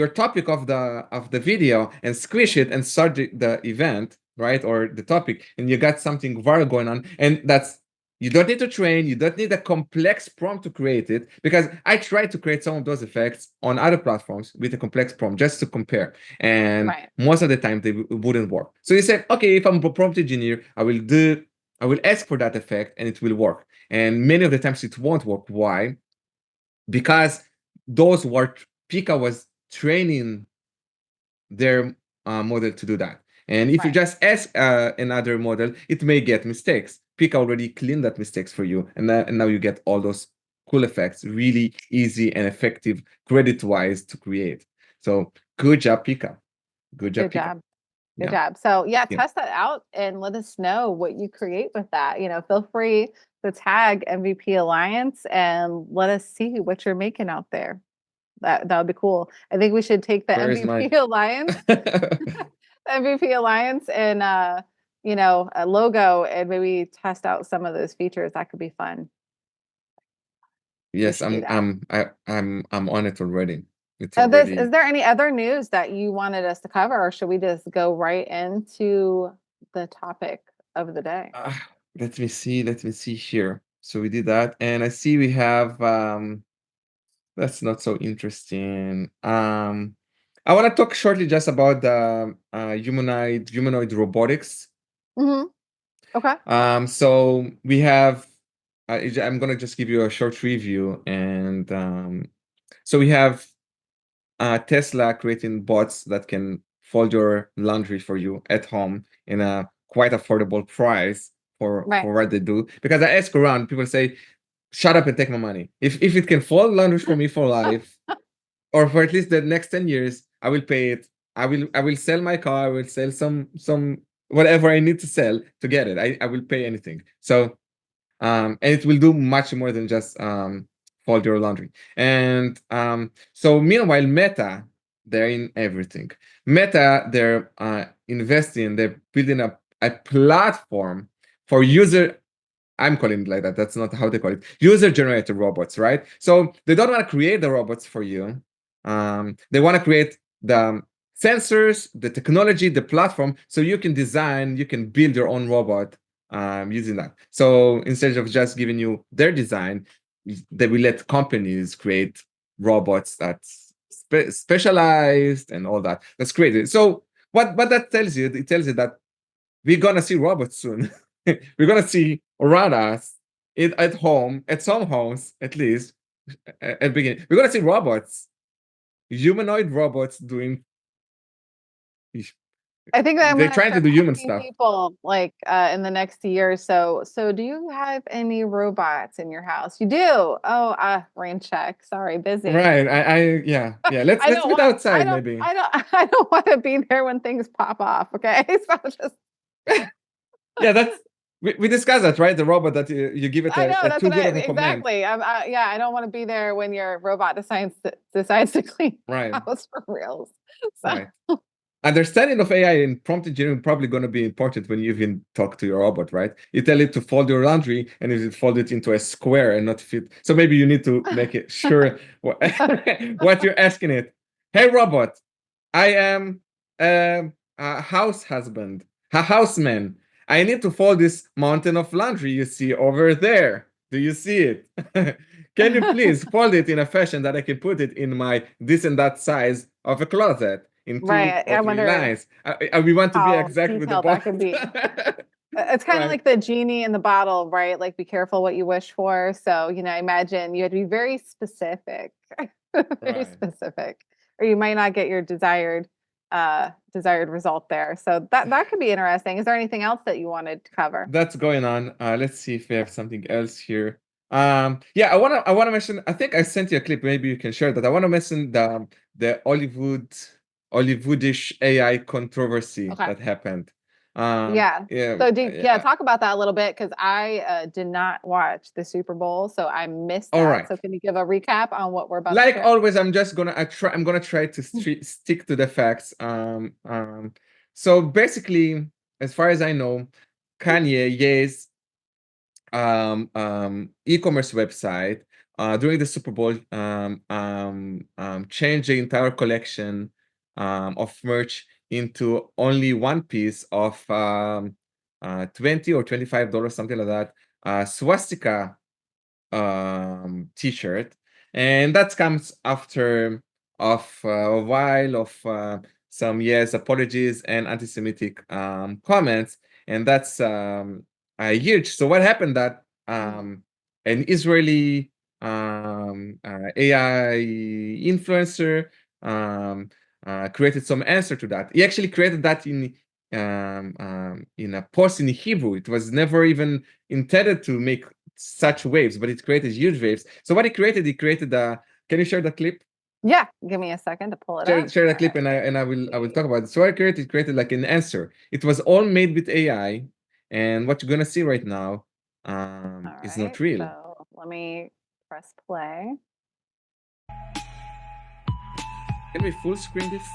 [SPEAKER 2] topic of the video and squish it and start the event, right? Or the topic, and you got something viral going on, and that's. You don't need to train. You don't need a complex prompt to create it, because I tried to create some of those effects on other platforms with a complex prompt just to compare. And
[SPEAKER 1] Right.
[SPEAKER 2] most of the time they wouldn't work. So you said, okay, if I'm a prompt engineer, I will ask for that effect and it will work. And many of the times it won't work. Why? Because those were Pika was training their model to do that. And if you
[SPEAKER 1] Right.
[SPEAKER 2] just ask another model, it may get mistakes. Pika already cleaned that mistakes for you, and now you get all those cool effects, really easy and effective credit-wise to create. So good job, Pika. Good job,
[SPEAKER 1] Good
[SPEAKER 2] Pika.
[SPEAKER 1] job. Good
[SPEAKER 2] Yeah.
[SPEAKER 1] job. So yeah,
[SPEAKER 2] Yeah.
[SPEAKER 1] test that out and let us know what you create with that. Feel free to tag MVP Alliance and let us see what you're making out there. That would be cool. I think we should take the
[SPEAKER 2] Where is my
[SPEAKER 1] MVP Alliance, MVP Alliance and a logo and maybe test out some of those features. That could be fun. We
[SPEAKER 2] Yes,
[SPEAKER 1] should do that.
[SPEAKER 2] I'm on it already. It's
[SPEAKER 1] Is
[SPEAKER 2] already.
[SPEAKER 1] there any other news that you wanted us to cover, or should we just go right into the topic of the day?
[SPEAKER 2] Let me see here. So we did that, and I see we have that's not so interesting. I want to talk shortly just about the humanoid robotics.
[SPEAKER 1] Hmm. Okay.
[SPEAKER 2] So we have. I'm gonna just give you a short review, and so we have Tesla creating bots that can fold your laundry for you at home in a quite affordable price for
[SPEAKER 1] Right.
[SPEAKER 2] what they do. Because I ask around, people say, "Shut up and take my money. If it can fold laundry for me for life, or for at least the next 10 years, I will pay it. I will sell my car. I will sell some whatever I need to sell to get it. I will pay anything. So and it will do much more than just fold your laundry. And so meanwhile, Meta, they're in everything. Meta, they're investing, they're building a platform for I'm calling it like that. That's not how they call it. User-generated robots, right? So they don't want to create the robots for you. They want to create the sensors, the technology, the platform, so you can build your own robot using that. So instead of just giving you their design, they will let companies create robots that's specialized and all that. That's great. So what that tells you, it tells you that we're gonna see robots soon. We're gonna see around us, at home, at some homes at least, at the beginning. We're gonna see robots, humanoid robots doing.
[SPEAKER 1] I think that I'm
[SPEAKER 2] They're
[SPEAKER 1] gonna
[SPEAKER 2] trying to
[SPEAKER 1] start
[SPEAKER 2] do human
[SPEAKER 1] asking
[SPEAKER 2] stuff.
[SPEAKER 1] people like in the next year or so. So, do you have any robots in your house? You do? Oh, rain check. Sorry, busy.
[SPEAKER 2] Right. Yeah. Let's
[SPEAKER 1] I
[SPEAKER 2] let's
[SPEAKER 1] don't
[SPEAKER 2] meet
[SPEAKER 1] want.
[SPEAKER 2] outside maybe.
[SPEAKER 1] I don't want to be there when things pop off. Okay, so just.
[SPEAKER 2] Yeah, that's we discussed that, right? The robot that you give it
[SPEAKER 1] I know
[SPEAKER 2] a
[SPEAKER 1] that's
[SPEAKER 2] too
[SPEAKER 1] what
[SPEAKER 2] good of a command.
[SPEAKER 1] exactly. Yeah, I don't want to be there when your robot decides to clean
[SPEAKER 2] Right.
[SPEAKER 1] your house for reals. So.
[SPEAKER 2] Right. Understanding of AI and prompt engineering probably going to be important when you even talk to your robot, right? You tell it to fold your laundry, and it fold it into a square and not fit. So maybe you need to make it sure what you're asking it. Hey, robot, I am a houseman. I need to fold this mountain of laundry you see over there. Do you see it? Can you please fold it in a fashion that I can put it in my this and that size of a closet in 2
[SPEAKER 1] Right.
[SPEAKER 2] or
[SPEAKER 1] I
[SPEAKER 2] 3
[SPEAKER 1] wonder
[SPEAKER 2] lines? We want to be
[SPEAKER 1] how
[SPEAKER 2] exact with the
[SPEAKER 1] detailed that
[SPEAKER 2] bot.
[SPEAKER 1] could be. It's kind of
[SPEAKER 2] Right.
[SPEAKER 1] like the genie in the bottle, right? Like, be careful what you wish for. So, imagine you had to be very specific, very
[SPEAKER 2] Right.
[SPEAKER 1] specific, or you might not get your desired result there. So that could be interesting. Is there anything else that you wanted to cover?
[SPEAKER 2] That's going on. Let's see if we have something else here. Yeah, I wanna mention. I think I sent you a clip. Maybe you can share that. I want to mention the Hollywoodish AI controversy
[SPEAKER 1] Okay.
[SPEAKER 2] that happened.
[SPEAKER 1] Yeah.
[SPEAKER 2] Yeah,
[SPEAKER 1] So
[SPEAKER 2] yeah.
[SPEAKER 1] talk about that a little bit because I did not watch the Super Bowl, so I missed
[SPEAKER 2] All
[SPEAKER 1] that.
[SPEAKER 2] right.
[SPEAKER 1] So can you give a recap on what we're about to
[SPEAKER 2] Like
[SPEAKER 1] share?
[SPEAKER 2] always, I'm gonna try to stick to the facts. So basically, as far as I know, Kanye, Ye's e-commerce website during the Super Bowl changed the entire collection of merch into only one piece of $20 or $25, something like that, swastika t-shirt, and that comes after of a while of some years apologies and anti-Semitic comments, and that's huge. So what happened that an Israeli AI influencer created some answer to that. He actually created that in a post in Hebrew. It was never even intended to make such waves, but it created huge waves. So what he created can you share the clip?
[SPEAKER 1] Yeah, give me a second to pull it
[SPEAKER 2] Share,
[SPEAKER 1] up.
[SPEAKER 2] share the
[SPEAKER 1] All
[SPEAKER 2] clip, and I will talk about it. So what I created like an answer. It was all made with AI, and what you're gonna see right now
[SPEAKER 1] All
[SPEAKER 2] is
[SPEAKER 1] right.
[SPEAKER 2] not real.
[SPEAKER 1] So let me press play.
[SPEAKER 2] Can we full screen this?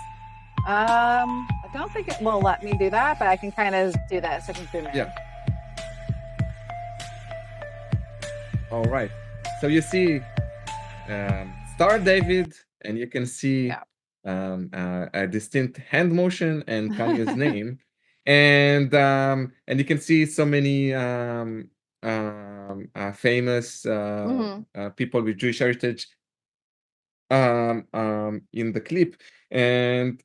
[SPEAKER 1] I don't think it will let me do that, but I can kind of do this. I can zoom in.
[SPEAKER 2] Yeah. All right. So you see Star David, and you can see
[SPEAKER 1] Yeah.
[SPEAKER 2] a distinct hand motion and Kanye's name, and you can see so many famous people with Jewish heritage in the clip, and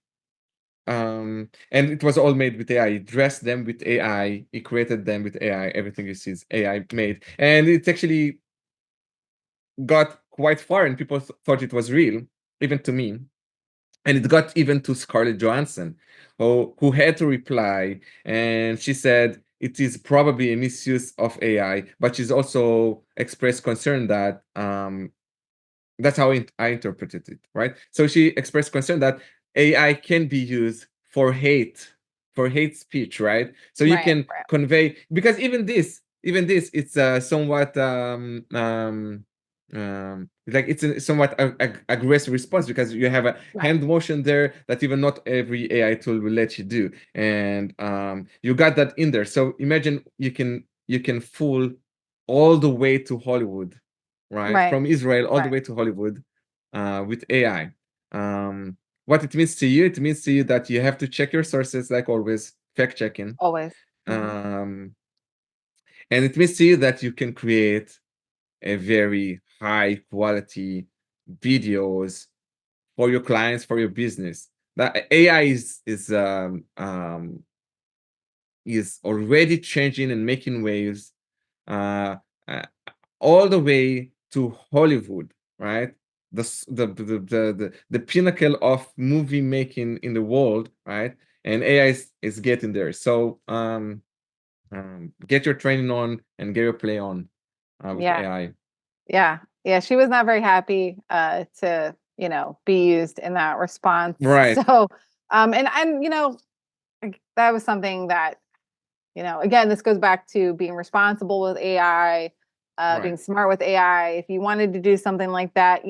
[SPEAKER 2] it was all made with AI. He dressed them with AI. He created them with AI. Everything you see is AI made, and it's actually got quite far, and people thought it was real, even to me. And it got even to Scarlett Johansson, who had to reply, and she said it is probably a misuse of AI, but she's also expressed concern that that's how I interpreted it, right? So she expressed concern that AI can be used for hate speech, right? So you
[SPEAKER 1] Right.
[SPEAKER 2] can
[SPEAKER 1] Right.
[SPEAKER 2] convey, because even this, it's somewhat like it's a somewhat aggressive response, because you have a
[SPEAKER 1] Right.
[SPEAKER 2] hand motion there that even not every AI tool will let you do, and you got that in there. So imagine you can fool all the way to Hollywood, right?
[SPEAKER 1] Right.
[SPEAKER 2] From Israel all the
[SPEAKER 1] Right.
[SPEAKER 2] way to Hollywood with AI. What it means to you, it means to you that you have to check your sources, like always, fact checking.
[SPEAKER 1] Always.
[SPEAKER 2] And it means to you that you can create a very high quality videos for your clients, for your business. That AI is already changing and making waves uh, uh, all the way to Hollywood, right? The pinnacle of movie making in the world, right? And AI is getting there. So get your training on and get your play on with
[SPEAKER 1] Yeah.
[SPEAKER 2] AI.
[SPEAKER 1] Yeah. Yeah. She was not very happy to, be used in that response.
[SPEAKER 2] Right,
[SPEAKER 1] So, that was something that, again, this goes back to being responsible with AI,
[SPEAKER 2] right,
[SPEAKER 1] being smart with AI. If you wanted to do something like that,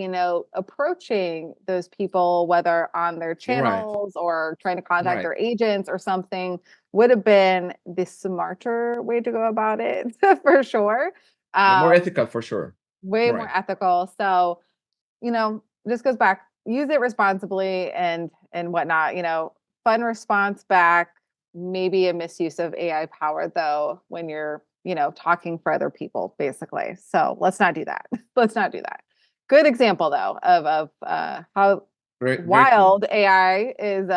[SPEAKER 1] approaching those people, whether on their
[SPEAKER 2] right,
[SPEAKER 1] channels or trying to contact
[SPEAKER 2] right.
[SPEAKER 1] their agents or something, would have been the smarter way to go about it for sure.
[SPEAKER 2] Yeah, more
[SPEAKER 1] Um,
[SPEAKER 2] ethical for sure.
[SPEAKER 1] Way more
[SPEAKER 2] Right,
[SPEAKER 1] ethical. So, this goes back, use it responsibly and whatnot, fun response back, maybe a misuse of AI power though, when you're, talking for other people, basically. So let's not do that. Let's not do that. Good example though of how
[SPEAKER 2] very, very cool.
[SPEAKER 1] wild AI is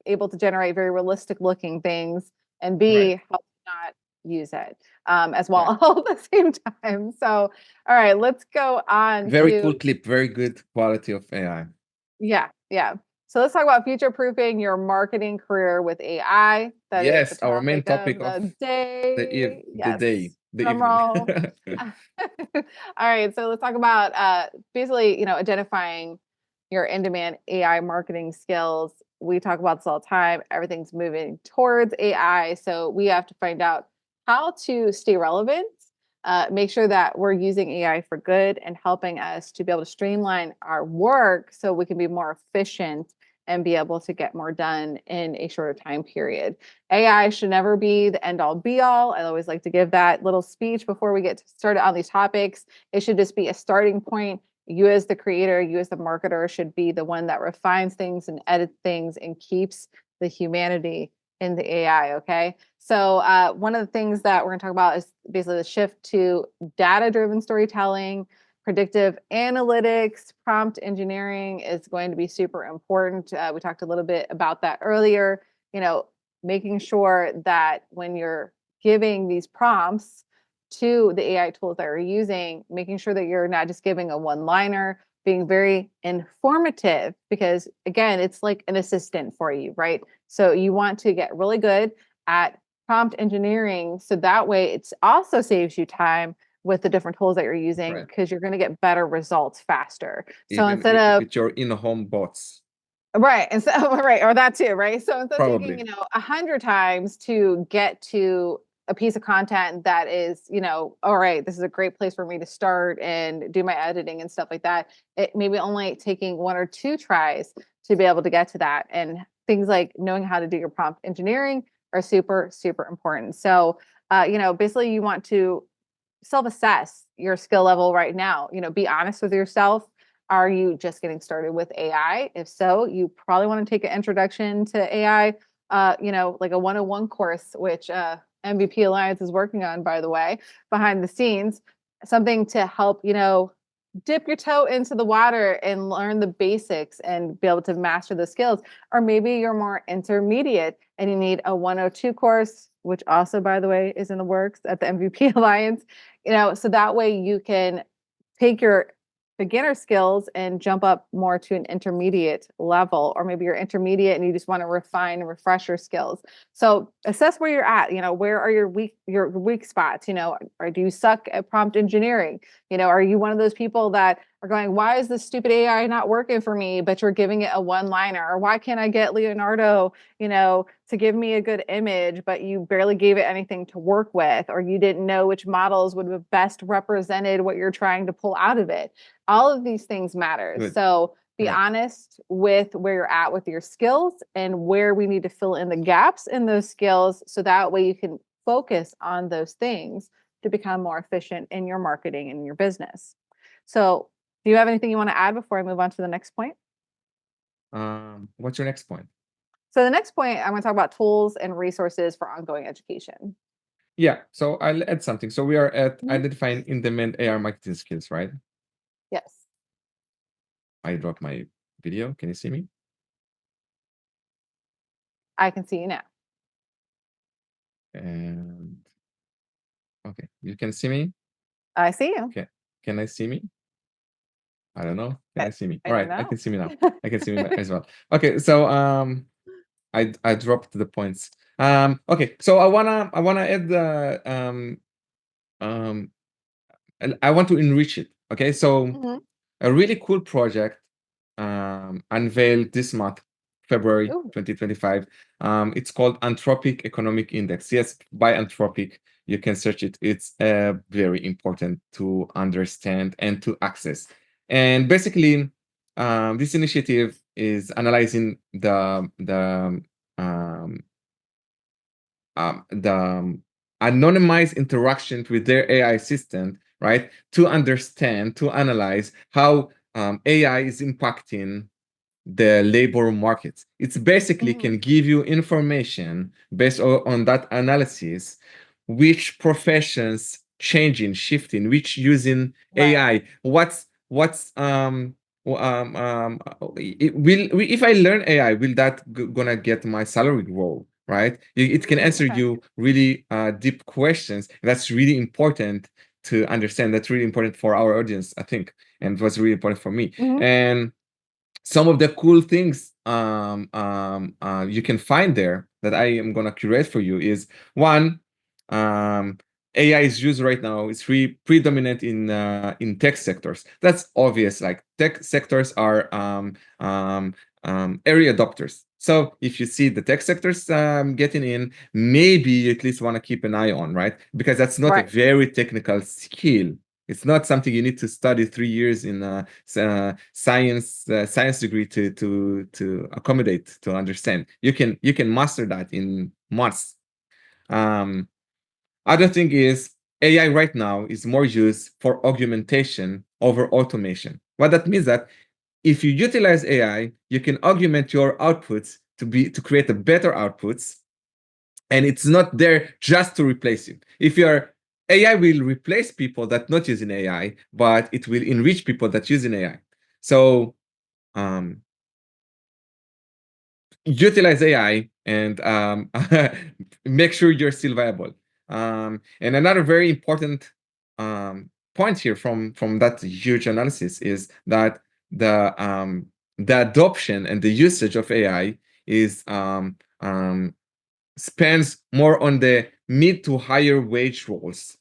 [SPEAKER 1] able to generate very realistic looking things and
[SPEAKER 2] Right,
[SPEAKER 1] B help use it as well all at the same time. So, all right, let's go on
[SPEAKER 2] Very
[SPEAKER 1] to
[SPEAKER 2] cool clip. Very good quality of AI.
[SPEAKER 1] yeah. So let's talk about future-proofing your marketing career with AI. That is the
[SPEAKER 2] Yes, our main
[SPEAKER 1] topic
[SPEAKER 2] topic
[SPEAKER 1] of
[SPEAKER 2] of
[SPEAKER 1] the day.
[SPEAKER 2] the day, the
[SPEAKER 1] Drum
[SPEAKER 2] evening.
[SPEAKER 1] roll. All right, so let's talk about basically, identifying your in-demand AI marketing skills. We talk about this all the time. Everything's moving towards AI, so we have to find out how to stay relevant, make sure that we're using AI for good and helping us to be able to streamline our work so we can be more efficient and be able to get more done in a shorter time period. AI should never be the end all be all. I always like to give that little speech before we get started on these topics. It should just be a starting point. You, as the creator, you, as the marketer, should be the one that refines things and edits things and keeps the humanity in the AI. Okay. So, one of the things that we're going to talk about is basically the shift to data driven storytelling. Predictive analytics, prompt engineering is going to be super important. We talked a little bit about that earlier. Making sure that when you're giving these prompts to the AI tools that you're using, making sure that you're not just giving a one-liner, being very informative, because again, it's like an assistant for you, right? So you want to get really good at prompt engineering so that way it also saves you time with the different tools that you're using because you're going to get better results faster. So
[SPEAKER 2] Even
[SPEAKER 1] instead of
[SPEAKER 2] with your in-home bots.
[SPEAKER 1] right, and so right, or that too, right? So instead of
[SPEAKER 2] Probably.
[SPEAKER 1] taking 100 times to get to a piece of content that is, all right, this is a great place for me to start and do my editing and stuff like that. It maybe only taking 1 or 2 tries to be able to get to that. And things like knowing how to do your prompt engineering are super, super important. So, basically you want to self-assess your skill level right now. Be honest with yourself. Are you just getting started with AI? If so, you probably want to take an introduction to AI, like a 101 course, which MVP Alliance is working on, by the way, behind the scenes, something to help, dip your toe into the water and learn the basics and be able to master the skills. Or maybe you're more intermediate and you need a 102 course, which also, by the way, is in the works at the MVP Alliance, so that way you can take your beginner skills and jump up more to an intermediate level, or maybe you're intermediate and you just want to refine and refresh your skills. So assess where you're at. Where are your weak spots? Or do you suck at prompt engineering? Are you one of those people that are going, why is this stupid AI not working for me? But you're giving it a one-liner, or why can't I get Leonardo, to give me a good image, but you barely gave it anything to work with, or you didn't know which models would have best represented what you're trying to pull out of it. All of these things matter.
[SPEAKER 2] Good.
[SPEAKER 1] So be
[SPEAKER 2] Right.
[SPEAKER 1] honest with where you're at with your skills and where we need to fill in the gaps in those skills. So that way you can focus on those things to become more efficient in your marketing and your business. So do you have anything you want to add before I move on to the next point?
[SPEAKER 2] What's your next point?
[SPEAKER 1] So the next point, I'm going to talk about tools and resources for ongoing education.
[SPEAKER 2] Yeah, so I'll add something. So we are at
[SPEAKER 1] Mhm.
[SPEAKER 2] identifying in-demand AR marketing skills, right?
[SPEAKER 1] Yes.
[SPEAKER 2] I dropped my video. Can you see me?
[SPEAKER 1] I can see you now.
[SPEAKER 2] And okay, you can see me?
[SPEAKER 1] I see you.
[SPEAKER 2] Okay. Can I see me? I don't know. Can I see me?
[SPEAKER 1] I
[SPEAKER 2] All
[SPEAKER 1] don't
[SPEAKER 2] right, I
[SPEAKER 1] know.
[SPEAKER 2] can see me now. I can see me as well. Okay, so I dropped the points. Okay, so I wanna add the I want to enrich it. Okay, so
[SPEAKER 1] Mhm.
[SPEAKER 2] a really cool project unveiled this month, February
[SPEAKER 1] Ooh.
[SPEAKER 2] 2025. It's called Anthropic Economic Index. Yes, by Anthropic, you can search it. It's very important to understand and to access. And basically, this initiative is analyzing the anonymized interactions with their AI assistant, right? To understand, to analyze how AI is impacting the labor market. It's basically can give you information based on that analysis, which professions changing, shifting, which using
[SPEAKER 1] Right.
[SPEAKER 2] AI, what's it will if I learn AI, will that gonna get my salary grow, right? It can answer
[SPEAKER 1] Okay.
[SPEAKER 2] you really deep questions. That's really important to understand. That's really important for our audience, I think, and it was really important for me.
[SPEAKER 1] Mhm.
[SPEAKER 2] And some of the cool things you can find there that I am gonna curate for you is one, AI is used right now. It's really predominant in tech sectors. That's obvious. Like tech sectors are early adopters. So if you see the tech sectors getting in, maybe you at least want to keep an eye on, right? Because that's not a
[SPEAKER 1] Right.
[SPEAKER 2] very technical skill. It's not something you need to study 3 years in a science degree to accommodate to understand. You can master that in months. Other thing is AI right now is more used for augmentation over automation. What that means that if you utilize AI, you can augment your outputs to create a better outputs, and it's not there just to replace you. If you're AI will replace people that not using AI, but it will enrich people that using AI. So utilize AI and make sure you're still viable. And another very important point here from that huge analysis is that the adoption and the usage of AI is spends more on the mid to higher wage roles.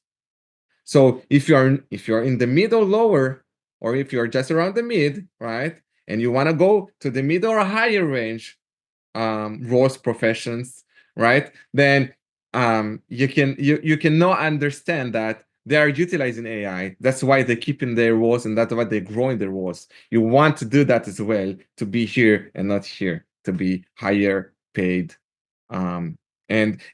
[SPEAKER 2] So if you're in the middle lower, or if you're just around the mid, right, and you want to go to the mid or higher range roles, professions, right, then you can now understand that they are utilizing AI. That's why they keep in their roles, and that's why they grow in their roles. You want to do that as well, to be here and not here, to be higher paid. And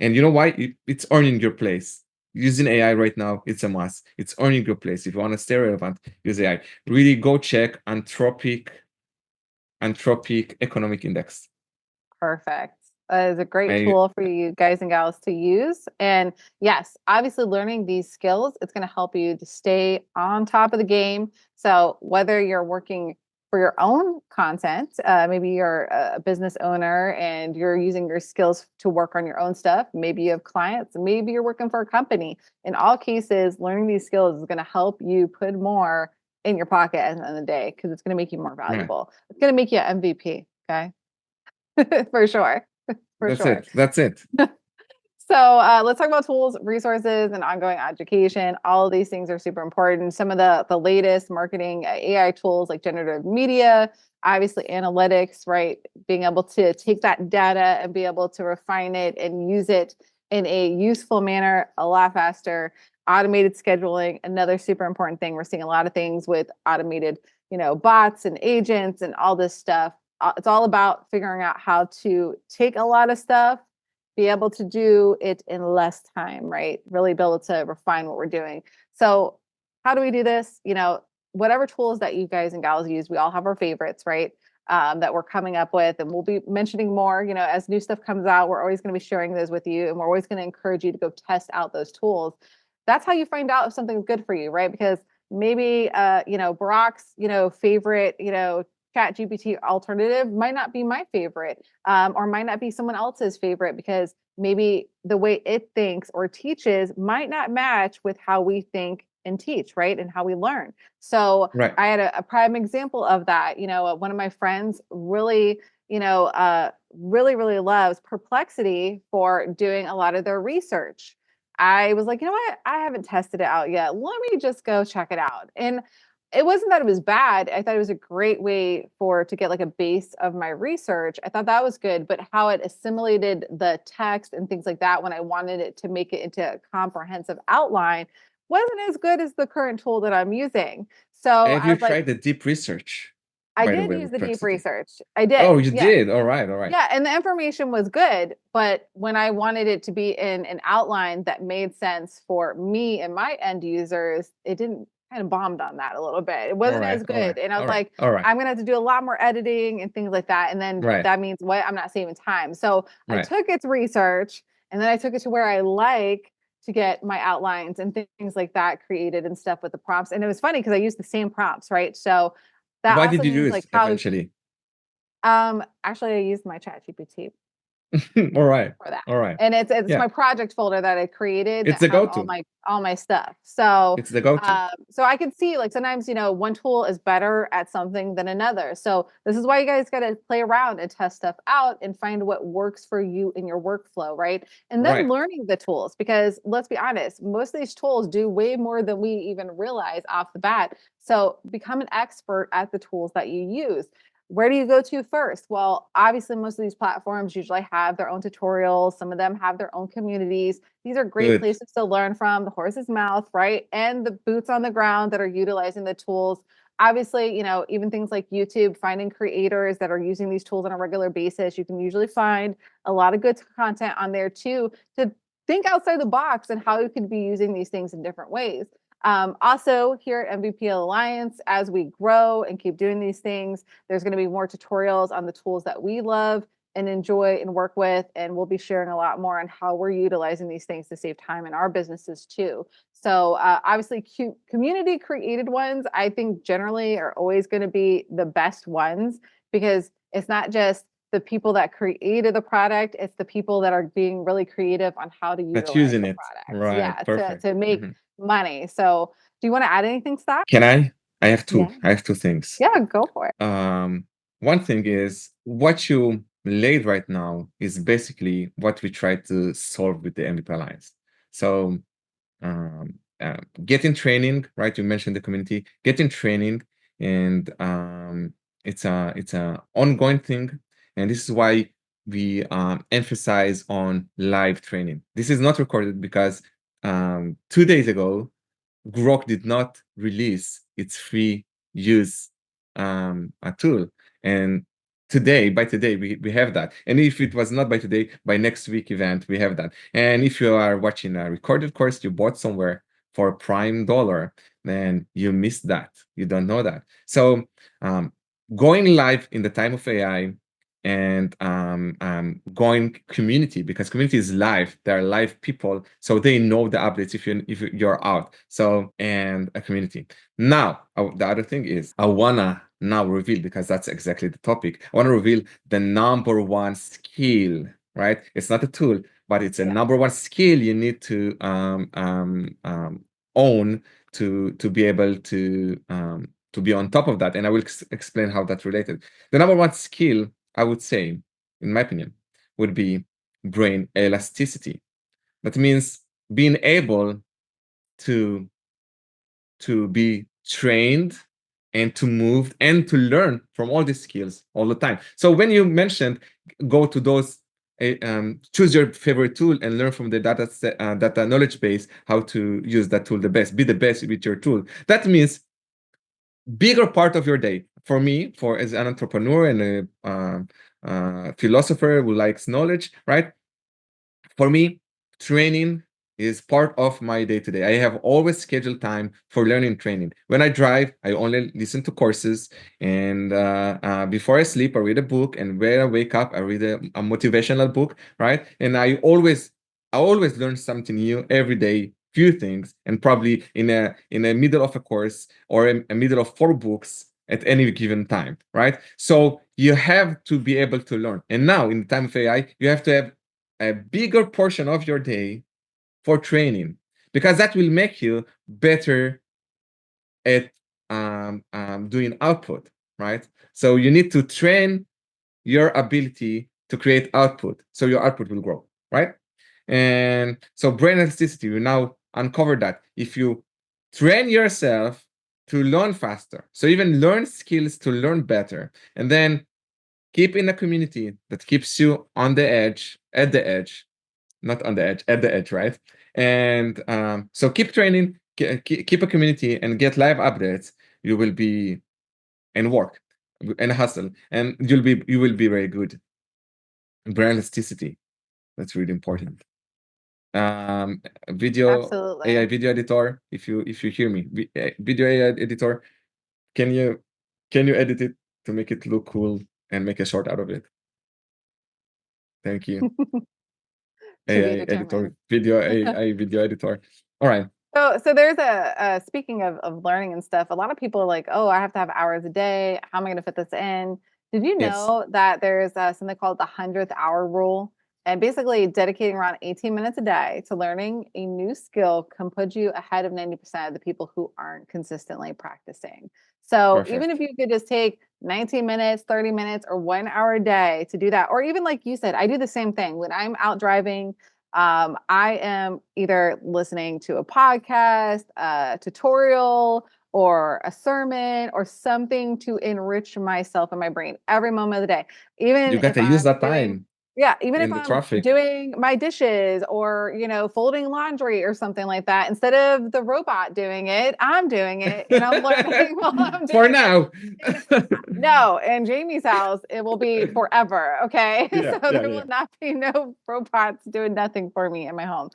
[SPEAKER 2] you know why? It's earning your place. Using AI right now, it's a must. It's earning your place. If you want to stay relevant, use AI. Really go check Anthropic Economic Index.
[SPEAKER 1] Perfect. That is a great
[SPEAKER 2] I
[SPEAKER 1] tool for you guys and gals to use. And yes, obviously learning these skills, it's going to help you to stay on top of the game. So whether you're working for your own content, maybe you're a business owner and you're using your skills to work on your own stuff. Maybe you have clients, maybe you're working for a company. In all cases, learning these skills is going to help you put more in your pocket at the end of the day, because it's going to make you more
[SPEAKER 2] yeah,
[SPEAKER 1] valuable. It's going to make you an MVP. Okay. For sure. For
[SPEAKER 2] that's
[SPEAKER 1] sure.
[SPEAKER 2] it. That's it.
[SPEAKER 1] So let's talk about tools, resources, and ongoing education. All of these things are super important. Some of the latest marketing AI tools like generative media, obviously analytics, right? Being able to take that data and be able to refine it and use it in a useful manner a lot faster. Automated scheduling, another super important thing. We're seeing a lot of things with automated, bots and agents and all this stuff. It's all about figuring out how to take a lot of stuff, be able to do it in less time, right? Really be able to refine what we're doing. So, how do we do this? Whatever tools that you guys and gals use, we all have our favorites, right? That we're coming up with, and we'll be mentioning more. As new stuff comes out, we're always going to be sharing those with you, and we're always going to encourage you to go test out those tools. That's how you find out if something's good for you, right? Because maybe Barack's favorite chat GPT alternative might not be my favorite, or might not be someone else's favorite, because maybe the way it thinks or teaches might not match with how we think and teach, right? And how we learn. So
[SPEAKER 2] Right.
[SPEAKER 1] I had a prime example of that. One of my friends really, really loves Perplexity for doing a lot of their research. I was like, you know what? I haven't tested it out yet. Let me just go check it out. And it wasn't that it was bad. I thought it was a great way to get like a base of my research. I thought that was good, but how it assimilated the text and things like that when I wanted it to make it into a comprehensive outline wasn't as good as the current tool that I'm using. So
[SPEAKER 2] Have
[SPEAKER 1] I
[SPEAKER 2] you
[SPEAKER 1] was like,
[SPEAKER 2] tried the deep research,
[SPEAKER 1] I
[SPEAKER 2] by the
[SPEAKER 1] did
[SPEAKER 2] way,
[SPEAKER 1] use
[SPEAKER 2] with
[SPEAKER 1] the deep
[SPEAKER 2] Perplexity?
[SPEAKER 1] research. I
[SPEAKER 2] Oh,
[SPEAKER 1] did.
[SPEAKER 2] you
[SPEAKER 1] Yes.
[SPEAKER 2] did. All right. All right.
[SPEAKER 1] Yeah, and the information was good, but when I wanted it to be in an outline that made sense for me and my end users, it didn't, kind of bombed on that a little bit. It
[SPEAKER 2] All
[SPEAKER 1] wasn't
[SPEAKER 2] right.
[SPEAKER 1] as
[SPEAKER 2] All right.
[SPEAKER 1] good. And I
[SPEAKER 2] All
[SPEAKER 1] was
[SPEAKER 2] right.
[SPEAKER 1] like,
[SPEAKER 2] All right.
[SPEAKER 1] I'm gonna have to do a lot more editing and things like that. And then
[SPEAKER 2] Right.
[SPEAKER 1] that means what? I'm not saving time. So I
[SPEAKER 2] Right.
[SPEAKER 1] took its research and then I took it to where I like to get my outlines and things like that created and stuff with the prompts. And it was funny because I used the same prompts, right? So that
[SPEAKER 2] What
[SPEAKER 1] also
[SPEAKER 2] did you
[SPEAKER 1] means
[SPEAKER 2] use
[SPEAKER 1] like how
[SPEAKER 2] eventually?
[SPEAKER 1] actually I used my chat GPT.
[SPEAKER 2] All right.
[SPEAKER 1] for that.
[SPEAKER 2] All right.
[SPEAKER 1] And it's
[SPEAKER 2] Yeah.
[SPEAKER 1] my project folder that I created
[SPEAKER 2] It's
[SPEAKER 1] that
[SPEAKER 2] the
[SPEAKER 1] has
[SPEAKER 2] go-to.
[SPEAKER 1] all my stuff. So
[SPEAKER 2] It's the go-to.
[SPEAKER 1] so I can see like sometimes, you know, one tool is better at something than another. So this is why you guys got to play around and test stuff out and find what works for you in your workflow, right? And then
[SPEAKER 2] Right.
[SPEAKER 1] learning the tools, because let's be honest, most of these tools do way more than we even realize off the bat. So become an expert at the tools that you use. Where do you go to first? Well, obviously, most of these platforms usually have their own tutorials. Some of them have their own communities. These are great
[SPEAKER 2] Good.
[SPEAKER 1] places to learn from the horse's mouth, right? And the boots on the ground that are utilizing the tools. Obviously, you know, even things like YouTube, finding creators that are using these tools on a regular basis, you can usually find a lot of good content on there too to think outside the box and how you could be using these things in different ways. Also, here at MVP Alliance, as we grow and keep doing these things, there's going to be more tutorials on the tools that we love and enjoy and work with. And we'll be sharing a lot more on how we're utilizing these things to save time in our businesses too. So, obviously, community created ones, I think generally are always going to be the best ones because it's not just the people that created the product, it's the people that are being really creative on how to
[SPEAKER 2] That's
[SPEAKER 1] utilize
[SPEAKER 2] using
[SPEAKER 1] the
[SPEAKER 2] it.
[SPEAKER 1] products.
[SPEAKER 2] Right.
[SPEAKER 1] Yeah,
[SPEAKER 2] Perfect.
[SPEAKER 1] to make money. So, do you want to add anything to that?
[SPEAKER 2] Can I? I have two.
[SPEAKER 1] Yeah.
[SPEAKER 2] I have two things.
[SPEAKER 1] Yeah, go for it.
[SPEAKER 2] One thing is what you laid right now is basically what we try to solve with the MVP Alliance. So get in training, right? You mentioned the community, get in training, and it's a ongoing thing, and this is why we emphasize on live training. This is not recorded because 2 days ago Grok did not release its free use a tool. And by today, we have that. And if it was not by today, by next week event, we have that. And if you are watching a recorded course you bought somewhere for a prime dollar, then you missed that. You don't know that. So going live in the time of AI and going community, because community is live, there are live people, so they know the updates if you're out. So, and a community. Now the other thing is I wanna now reveal, because that's exactly the topic, I want to reveal the number one skill, right? It's not a tool, but it's a number one skill you need to own to be able to be on top of that. And I will explain how that's related. The number one skill, I would say, in my opinion, would be brain elasticity. That means being able to be trained and to move and to learn from all these skills all the time. So when you mentioned go to those, choose your favorite tool and learn from the data knowledge base how to use that tool the best, be the best with your tool. That means bigger part of your day. For me, as an entrepreneur and a philosopher who likes knowledge, right? For me, training is part of my day-to-day. I have always scheduled time for learning training. When I drive, I only listen to courses, and before I sleep, I read a book, and when I wake up, I read a motivational book, right? And I always learn something new every day, few things, and probably in a middle of a course or a middle of 4 books at any given time, right? So you have to be able to learn. And now in the time of AI, you have to have a bigger portion of your day for training, because that will make you better at doing output, right? So you need to train your ability to create output, so your output will grow, right? And so brain elasticity, we now uncover that if you train yourself to learn faster, so even learn skills to learn better, and then keep in a community that keeps you on the edge, at the edge, not on the edge, at the edge, right? And so keep training, keep a community, and get live updates. You will be and work and hustle, and you will be very good. Brain elasticity, that's really important. Video
[SPEAKER 1] Absolutely.
[SPEAKER 2] AI video editor. If you hear me, video AI editor, can you edit it to make it look cool and make a short out of it? Thank you.
[SPEAKER 1] To be
[SPEAKER 2] AI editor,
[SPEAKER 1] determined.
[SPEAKER 2] video AI video editor. All right.
[SPEAKER 1] So there's speaking of learning and stuff, a lot of people are like, oh, I have to have hours a day. How am I going to fit this in? Did you
[SPEAKER 2] Yes.
[SPEAKER 1] know that there's something called the 100th hour rule? And basically, dedicating around 18 minutes a day to learning a new skill can put you ahead of 90% of the people who aren't consistently practicing. So even if
[SPEAKER 2] Perfect.
[SPEAKER 1] you could just take 19 minutes, 30 minutes, or 1 hour a day to do that, or even like you said, I do the same thing when I'm out driving. I am either listening to a podcast, a tutorial, or a sermon, or something to enrich myself and my brain every moment of the day. Even
[SPEAKER 2] You got
[SPEAKER 1] if
[SPEAKER 2] to use
[SPEAKER 1] I'm
[SPEAKER 2] that
[SPEAKER 1] doing
[SPEAKER 2] time
[SPEAKER 1] yeah, even if
[SPEAKER 2] in the
[SPEAKER 1] I'm
[SPEAKER 2] traffic.
[SPEAKER 1] doing my dishes or, folding laundry or something like that, instead of the robot doing it, I'm doing it and I'm learning while I'm
[SPEAKER 2] For
[SPEAKER 1] doing it.
[SPEAKER 2] now.
[SPEAKER 1] No, in Jamie's house, it will be forever. Okay.
[SPEAKER 2] Yeah,
[SPEAKER 1] So
[SPEAKER 2] yeah,
[SPEAKER 1] there
[SPEAKER 2] yeah.
[SPEAKER 1] will not be no robots doing nothing for me in my home.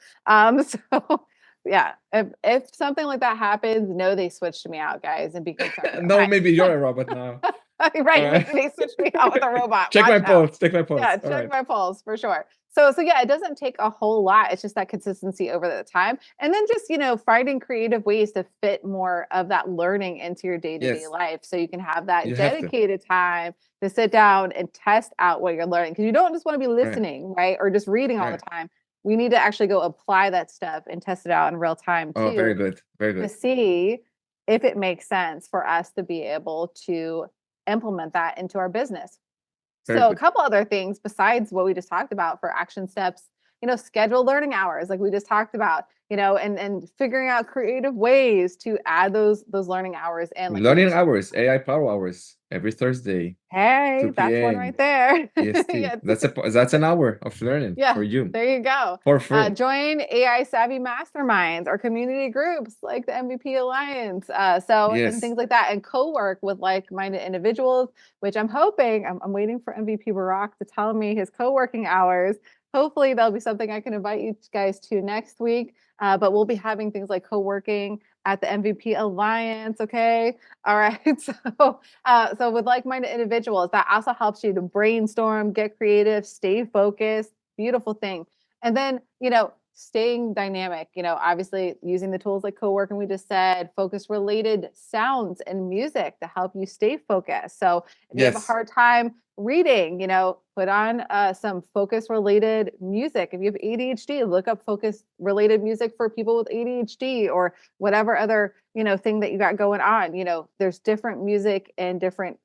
[SPEAKER 1] So yeah, if something like that happens, no, they switched me out, guys, and be concerned.
[SPEAKER 2] No, maybe you're a robot now. All
[SPEAKER 1] Right,
[SPEAKER 2] right.
[SPEAKER 1] maybe they switched me out with a robot.
[SPEAKER 2] Check
[SPEAKER 1] Watch
[SPEAKER 2] my
[SPEAKER 1] out.
[SPEAKER 2] pulse. Check my
[SPEAKER 1] Yeah,
[SPEAKER 2] pulse. All
[SPEAKER 1] check
[SPEAKER 2] right.
[SPEAKER 1] my pulse for sure. So yeah, it doesn't take a whole lot. It's just that consistency over the time. And then just, finding creative ways to fit more of that learning into your day-to-day
[SPEAKER 2] Yes,
[SPEAKER 1] life so you can have that
[SPEAKER 2] you have to.
[SPEAKER 1] dedicated time to sit down and test out what you're learning. Because you don't just want to be
[SPEAKER 2] Right,
[SPEAKER 1] listening, right? Or just reading all the
[SPEAKER 2] right.
[SPEAKER 1] time. We need to actually go apply that stuff and test it out in real time
[SPEAKER 2] Oh, very
[SPEAKER 1] too,
[SPEAKER 2] good. Very
[SPEAKER 1] to
[SPEAKER 2] good.
[SPEAKER 1] see if it makes sense for us to be able to implement that into our business.
[SPEAKER 2] Very
[SPEAKER 1] So a
[SPEAKER 2] good.
[SPEAKER 1] couple other things besides what we just talked about for action steps, schedule learning hours like we just talked about, and figuring out creative ways to add those learning hours and like we
[SPEAKER 2] Learning
[SPEAKER 1] just
[SPEAKER 2] hours, AI power hours, every Thursday,
[SPEAKER 1] hey,
[SPEAKER 2] 2
[SPEAKER 1] that's one right
[SPEAKER 2] p.m.
[SPEAKER 1] there.
[SPEAKER 2] EST.
[SPEAKER 1] Yeah,
[SPEAKER 2] That's an hour of learning
[SPEAKER 1] yeah,
[SPEAKER 2] for you
[SPEAKER 1] there you go.
[SPEAKER 2] for free.
[SPEAKER 1] Join AI savvy masterminds or community groups like the MVP Alliance. And
[SPEAKER 2] Yes.
[SPEAKER 1] things like that, and co-work with like-minded individuals. Which I'm hoping I'm waiting for MVP Barack to tell me his co-working hours. Hopefully, that'll be something I can invite you guys to next week. But we'll be having things like co-working at the MVP Alliance. Okay, all right. So with like-minded individuals, that also helps you to brainstorm, get creative, stay focused. Beautiful thing. And then, staying dynamic, obviously using the tools like co-working we just said, focus related sounds and music to help you stay focused. So if you have a
[SPEAKER 2] Yes.
[SPEAKER 1] hard time reading, put on some focus related music. If you have ADHD, look up focus related music for people with ADHD or whatever other, thing that you got going on. There's different music and different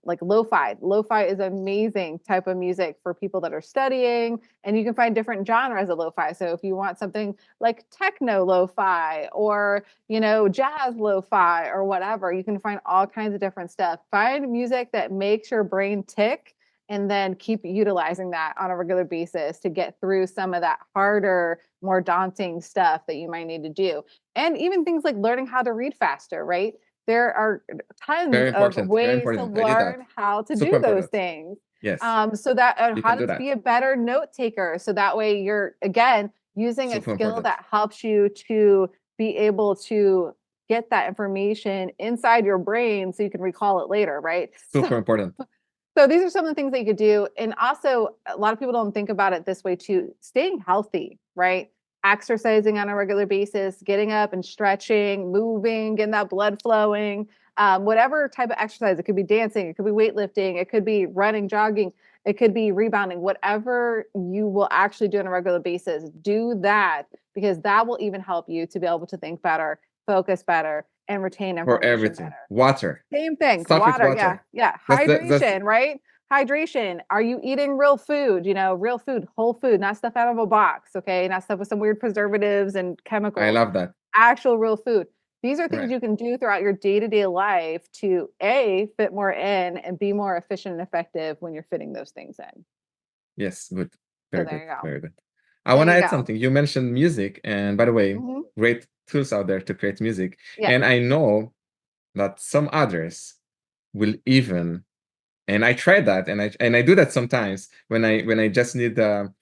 [SPEAKER 1] like lo-fi. Lo-fi is amazing type of music for people that are studying, and you can find different genres of lo-fi. So if you want something like techno lo-fi or, jazz lo-fi or whatever, you can find all kinds of different stuff. Find music that makes your brain tick and then keep utilizing that on a regular basis to get through some of that harder, more daunting stuff that you might need to do. And even things like learning how to read faster, right? There are tons
[SPEAKER 2] Very
[SPEAKER 1] of
[SPEAKER 2] important. Very
[SPEAKER 1] ways to
[SPEAKER 2] important. I did that.
[SPEAKER 1] learn how to
[SPEAKER 2] Super
[SPEAKER 1] do those
[SPEAKER 2] important.
[SPEAKER 1] things.
[SPEAKER 2] Yes,
[SPEAKER 1] So that
[SPEAKER 2] you
[SPEAKER 1] how
[SPEAKER 2] can do
[SPEAKER 1] to
[SPEAKER 2] that.
[SPEAKER 1] be a better note taker. So that way you're again using a
[SPEAKER 2] Super
[SPEAKER 1] skill
[SPEAKER 2] important.
[SPEAKER 1] that helps you to be able to get that information inside your brain so you can recall it later, right?
[SPEAKER 2] Super important.
[SPEAKER 1] So these are some of the things that you could do. And also, a lot of people don't think about it this way too. Staying healthy, right? Exercising on a regular basis, getting up and stretching, moving, getting that blood flowing, whatever type of exercise. It could be dancing, it could be weightlifting, it could be running, jogging, it could be rebounding, whatever you will actually do on a regular basis. Do that because that will even help you to be able to think better, focus better, and retain
[SPEAKER 2] For
[SPEAKER 1] information
[SPEAKER 2] everything.
[SPEAKER 1] better.
[SPEAKER 2] Water.
[SPEAKER 1] Same thing.
[SPEAKER 2] Stuff with
[SPEAKER 1] Water. Yeah.
[SPEAKER 2] water.
[SPEAKER 1] Yeah.
[SPEAKER 2] That's
[SPEAKER 1] Hydration, right? Hydration. Are you eating real food? Real food, whole food, not stuff out of a box. Okay. Not stuff with some weird preservatives and
[SPEAKER 2] I
[SPEAKER 1] chemicals.
[SPEAKER 2] love that.
[SPEAKER 1] Actual real food. These are things
[SPEAKER 2] Right.
[SPEAKER 1] you can do throughout your day to day life to A, fit more in and be more efficient and effective when you're fitting those things in.
[SPEAKER 2] Yes, good.
[SPEAKER 1] So
[SPEAKER 2] Very
[SPEAKER 1] there
[SPEAKER 2] good.
[SPEAKER 1] you go.
[SPEAKER 2] Very good. I
[SPEAKER 1] There
[SPEAKER 2] want to
[SPEAKER 1] you
[SPEAKER 2] add
[SPEAKER 1] go.
[SPEAKER 2] something. You mentioned music, and by the way,
[SPEAKER 1] Mhm.
[SPEAKER 2] great tools out there to create music.
[SPEAKER 1] Yeah.
[SPEAKER 2] And I know that some others will even, and I try that, and I do that sometimes when I just need to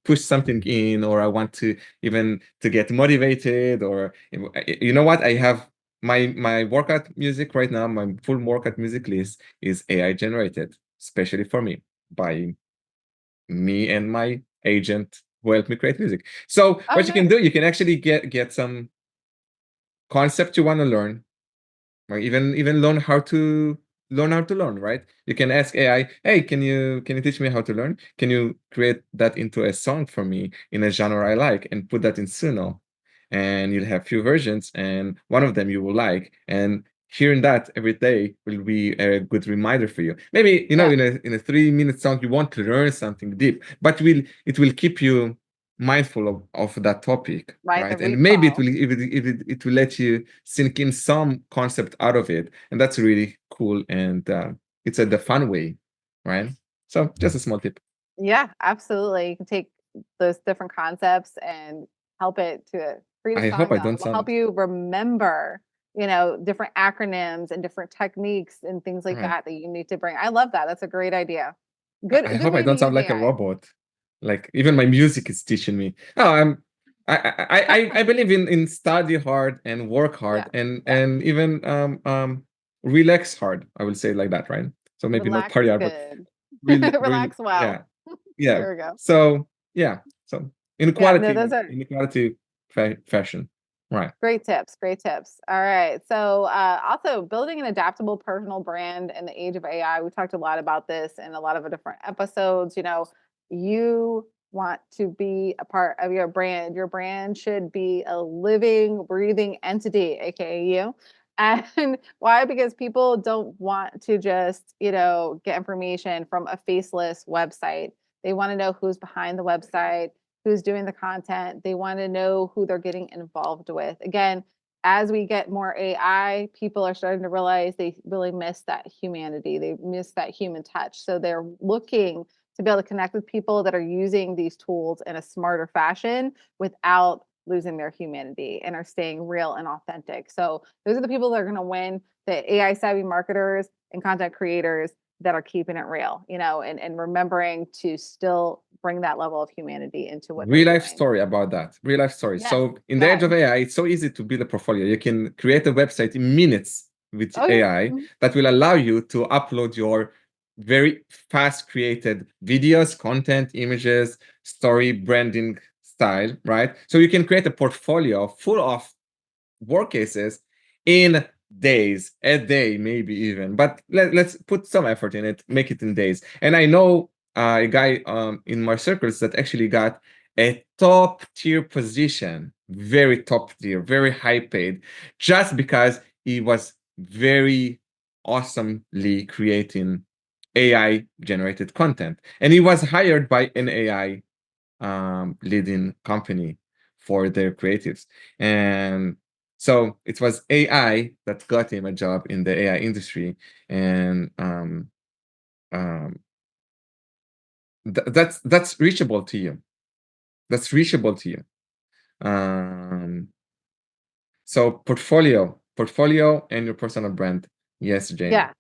[SPEAKER 2] push something in, or I want to even to get motivated, or you know what, I have my workout music right now. My full workout music list is AI generated, especially for me by me and my agent who helped me create music. So
[SPEAKER 1] Oh,
[SPEAKER 2] what you can
[SPEAKER 1] nice.
[SPEAKER 2] do, you can actually get some concept you want to learn, or even learn how to learn how to learn, right? You can ask AI, hey, can you teach me how to learn? Can you create that into a song for me in a genre I like and put that in Suno? And you'll have few versions, and one of them you will like. And hearing that every day will be a good reminder for you. Maybe,
[SPEAKER 1] Yeah.
[SPEAKER 2] in a 3-minute song, you want to learn something deep, but it will keep you mindful of that topic,
[SPEAKER 1] Right.
[SPEAKER 2] right?
[SPEAKER 1] The
[SPEAKER 2] And maybe
[SPEAKER 1] recall.
[SPEAKER 2] it will let you sink in some concept out of it, and that's really cool. And it's the fun way, right? So just a small tip.
[SPEAKER 1] Yeah, absolutely. You can take those different concepts and help it to create a
[SPEAKER 2] I hope
[SPEAKER 1] song
[SPEAKER 2] I
[SPEAKER 1] that
[SPEAKER 2] don't
[SPEAKER 1] will help
[SPEAKER 2] sound
[SPEAKER 1] you remember, different acronyms and different techniques and things like
[SPEAKER 2] right.
[SPEAKER 1] that you need to bring. I love that. That's a great idea. Good,
[SPEAKER 2] I
[SPEAKER 1] a good
[SPEAKER 2] hope I
[SPEAKER 1] way to
[SPEAKER 2] don't sound
[SPEAKER 1] use
[SPEAKER 2] like a
[SPEAKER 1] AI.
[SPEAKER 2] robot. Like even my music is teaching me. No, I believe in study hard and work
[SPEAKER 1] Yeah,
[SPEAKER 2] hard
[SPEAKER 1] yeah.
[SPEAKER 2] and even relax hard. I will say it like that, right? So maybe not
[SPEAKER 1] Relax
[SPEAKER 2] party
[SPEAKER 1] is
[SPEAKER 2] hard, but
[SPEAKER 1] good.
[SPEAKER 2] real
[SPEAKER 1] Relax well.
[SPEAKER 2] yeah. Yeah.
[SPEAKER 1] There we go.
[SPEAKER 2] So yeah. So
[SPEAKER 1] Yeah, no, those are
[SPEAKER 2] inequality fashion. Right.
[SPEAKER 1] great tips, great tips. All right. So, also building an adaptable personal brand in the age of AI. We talked a lot about this in a lot of the different episodes. You want to be a part of your brand. Your brand should be a living, breathing entity, aka you. And why? Because people don't want to just, get information from a faceless website. They want to know who's behind the website, who's doing the content. They want to know who they're getting involved with. Again, as we get more AI, people are starting to realize they really miss that humanity. They miss that human touch. So they're looking to be able to connect with people that are using these tools in a smarter fashion without losing their humanity and are staying real and authentic. So those are the people that are going to win, the AI savvy marketers and content creators that are keeping it real, and remembering to still bring that level of humanity into what they're
[SPEAKER 2] Real life
[SPEAKER 1] doing.
[SPEAKER 2] story about that. Real life story.
[SPEAKER 1] Yes.
[SPEAKER 2] So in
[SPEAKER 1] Go
[SPEAKER 2] the age of
[SPEAKER 1] ahead.
[SPEAKER 2] AI, it's so easy to build a portfolio. You can create a website in minutes with
[SPEAKER 1] Oh yeah.
[SPEAKER 2] AI
[SPEAKER 1] Mhm.
[SPEAKER 2] that will allow you to upload your very fast created videos, content, images, story, branding style, right? So you can create a portfolio full of work cases in days, a day, maybe even. But let's put some effort in it, make it in days. And I know a guy in my circles that actually got a top tier position, very top tier, very high paid, just because he was very awesomely creating AI generated content. And he was hired by an AI leading company for their creatives. And so it was AI that got him a job in the AI industry. And um, that's reachable to you. That's reachable to you. Um, so portfolio and your personal brand. Yes, Jane.
[SPEAKER 1] Yeah.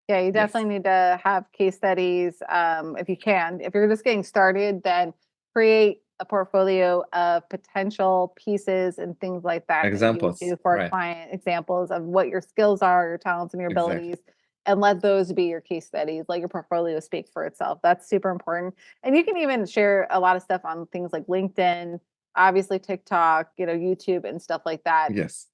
[SPEAKER 1] Yeah, you
[SPEAKER 2] Yes,
[SPEAKER 1] definitely need to have case studies, if you can. If you're just getting started, then create a portfolio of potential pieces and things like that you would
[SPEAKER 2] examples.
[SPEAKER 1] do for a
[SPEAKER 2] Right.
[SPEAKER 1] client, examples of what your skills are, your talents, and your
[SPEAKER 2] Exactly.
[SPEAKER 1] abilities, and let those be your case studies. Let your portfolio speak for itself. That's super important. And you can even share a lot of stuff on things like LinkedIn, obviously TikTok, YouTube and stuff like that.
[SPEAKER 2] Yes.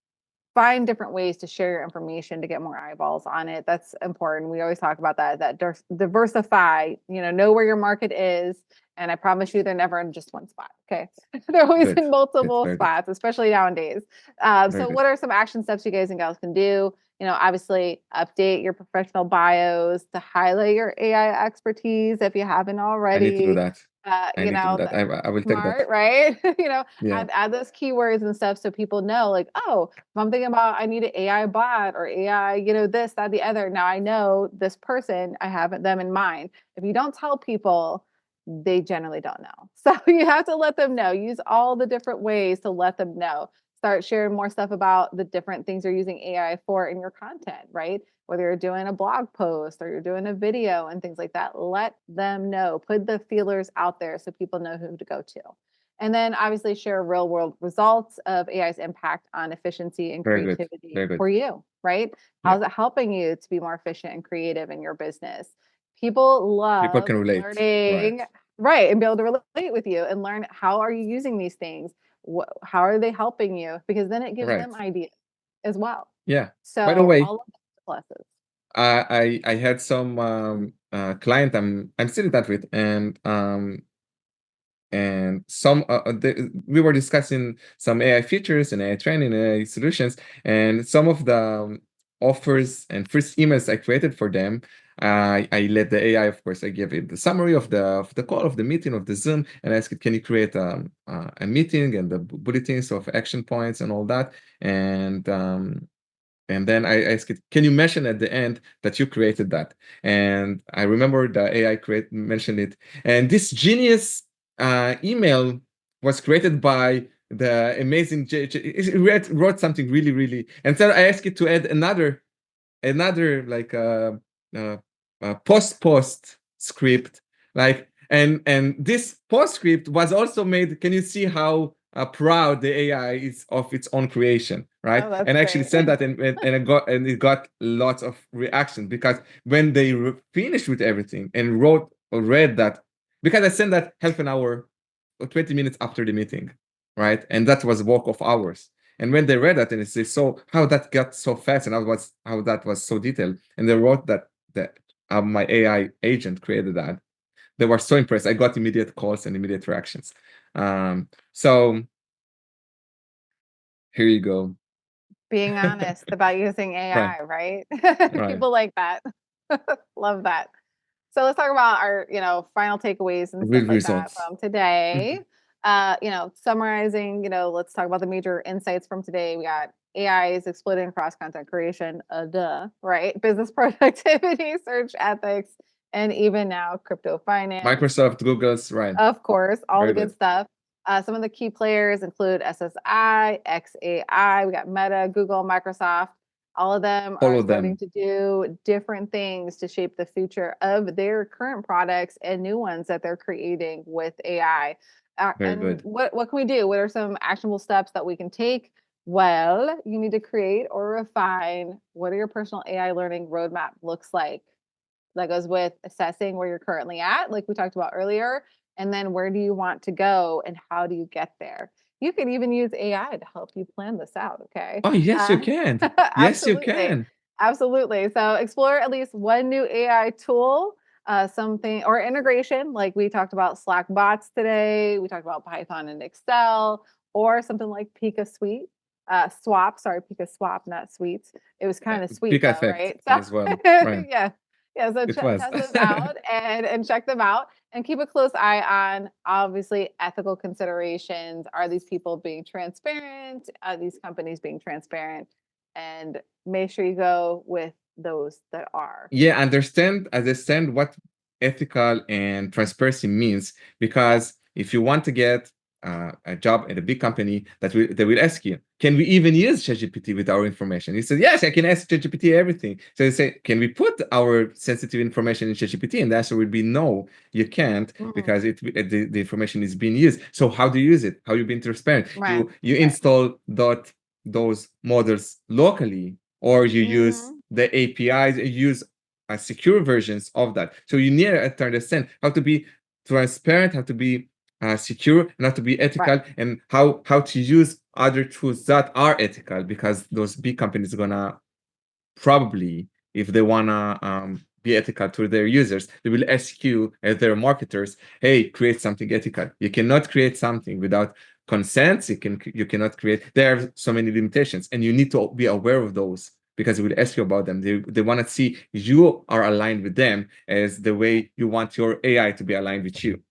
[SPEAKER 1] Find different ways to share your information to get more eyeballs on it. That's important. We always talk about that diversify, know where your market is. And I promise you, they're never in just one spot. Okay. They're always
[SPEAKER 2] Good.
[SPEAKER 1] in
[SPEAKER 2] Good.
[SPEAKER 1] multiple
[SPEAKER 2] Very good.
[SPEAKER 1] spots, especially nowadays.
[SPEAKER 2] Very
[SPEAKER 1] So
[SPEAKER 2] good.
[SPEAKER 1] what are some action steps you guys and gals can do? Obviously update your professional bios to highlight your AI expertise if you haven't
[SPEAKER 2] I need to do
[SPEAKER 1] already.
[SPEAKER 2] that. I need to do that. I will take that.
[SPEAKER 1] Smart, right?
[SPEAKER 2] Yeah.
[SPEAKER 1] Add those keywords and stuff so people know, like, oh, if I'm thinking about I need an AI bot or AI, this, that, the other. Now I know this person, I have them in mind. If you don't tell people, they generally don't know. So you have to let them know. Use all the different ways to let them know. Start sharing more stuff about the different things you're using AI for in your content, right? Whether you're doing a blog post or you're doing a video and things like that, let them know. Put the feelers out there so people know who to go to. And then obviously share real world results of AI's impact on efficiency and
[SPEAKER 2] Very good.
[SPEAKER 1] creativity
[SPEAKER 2] Very good.
[SPEAKER 1] for you, right?
[SPEAKER 2] Yeah.
[SPEAKER 1] How's it helping you to be more efficient and creative in your business? People
[SPEAKER 2] People
[SPEAKER 1] love
[SPEAKER 2] can relate. Right.
[SPEAKER 1] learning, right? And be able to relate with you and learn how are you using these things? How are they helping you? Because then it gives
[SPEAKER 2] Right.
[SPEAKER 1] them ideas as well.
[SPEAKER 2] Yeah. By the
[SPEAKER 1] So
[SPEAKER 2] way,
[SPEAKER 1] all of those pluses.
[SPEAKER 2] I had some client I'm still in touch with, and some we were discussing some AI features and AI training and AI solutions, and some of the offers and first emails I created for them, I let the AI, of course, I gave it the summary of the call, of the meeting, of the Zoom, and I asked it, can you create a meeting and the bulletins of action points and all that, and then I asked it, can you mention at the end that you created that? And I remember the AI mentioned it. And this genius email was created by the amazing it wrote something really, really. And so I asked it to add another like post script, like, and this post script was also made. Can you see how proud the AI is of its own creation, right?
[SPEAKER 1] Oh, that's
[SPEAKER 2] And I actually
[SPEAKER 1] great.
[SPEAKER 2] sent that, and it got lots of reaction, because when they finished with everything and read that, because I sent that half an hour or 20 minutes after the meeting, right? And that was work of hours. And when they read that, and they saw how that got so fast, and how that was so detailed, and they wrote that my AI agent created that, they were so impressed. I got immediate calls and immediate reactions. So here you go.
[SPEAKER 1] Being honest about using AI, right?
[SPEAKER 2] Right.
[SPEAKER 1] People like that. Love that. So let's talk about our, final takeaways and
[SPEAKER 2] Real
[SPEAKER 1] stuff like that
[SPEAKER 2] results.
[SPEAKER 1] from today. Summarizing, let's talk about the major insights from today. We got AI is exploding across content creation, right? Business productivity, search ethics, and even now crypto finance.
[SPEAKER 2] Microsoft, Google's, right.
[SPEAKER 1] Of course, all
[SPEAKER 2] Very
[SPEAKER 1] the good stuff. Some of the key players include SSI, XAI, we got Meta, Google, Microsoft. All of them are
[SPEAKER 2] Follow
[SPEAKER 1] starting
[SPEAKER 2] them.
[SPEAKER 1] to do different things to shape the future of their current products and new ones that they're creating with AI.
[SPEAKER 2] Very
[SPEAKER 1] And
[SPEAKER 2] good.
[SPEAKER 1] what can we do? What are some actionable steps that we can take? Well, you need to create or refine what your personal AI learning roadmap looks like. That goes with assessing where you're currently at, like we talked about earlier, and then where do you want to go and how do you get there? You could even use AI to help you plan this out, okay?
[SPEAKER 2] Oh, yes, you can. Yes, you
[SPEAKER 1] Absolutely.
[SPEAKER 2] can.
[SPEAKER 1] Absolutely. So explore at least one new AI tool, something or integration, like we talked about Slack bots today. We talked about Python and Excel, or something like PikaSwap, not sweets. It was kind of sweet
[SPEAKER 2] Peak
[SPEAKER 1] though,
[SPEAKER 2] effect
[SPEAKER 1] right? So
[SPEAKER 2] as well. Right.
[SPEAKER 1] yeah. Yeah, so
[SPEAKER 2] It was.
[SPEAKER 1] test those out and check them out and keep a close eye on obviously ethical considerations. Are these people being transparent? Are these companies being transparent? And make sure you go with those that are.
[SPEAKER 2] Yeah, understand what ethical and transparency means, because if you want to get a job at a big company, they will ask you, can we even use ChatGPT with our information? You said, yes, I can ask ChatGPT everything. So they say, can we put our sensitive information in ChatGPT? And the answer would be no, you can't, because the information is being used. So how do you use it? How you being transparent?
[SPEAKER 1] Right.
[SPEAKER 2] You install those models locally, or you use the APIs, you use secure versions of that. So you need to understand how to be transparent, how to be secure, and how to be ethical, and how to use other tools that are ethical, because those big companies are gonna probably, if they wanna be ethical to their users, they will ask you as their marketers, hey, create something ethical. You cannot create something without consent. You cannot create. There are so many limitations, and you need to be aware of those, because they will ask you about them. They want to see you are aligned with them as the way you want your AI to be aligned with you.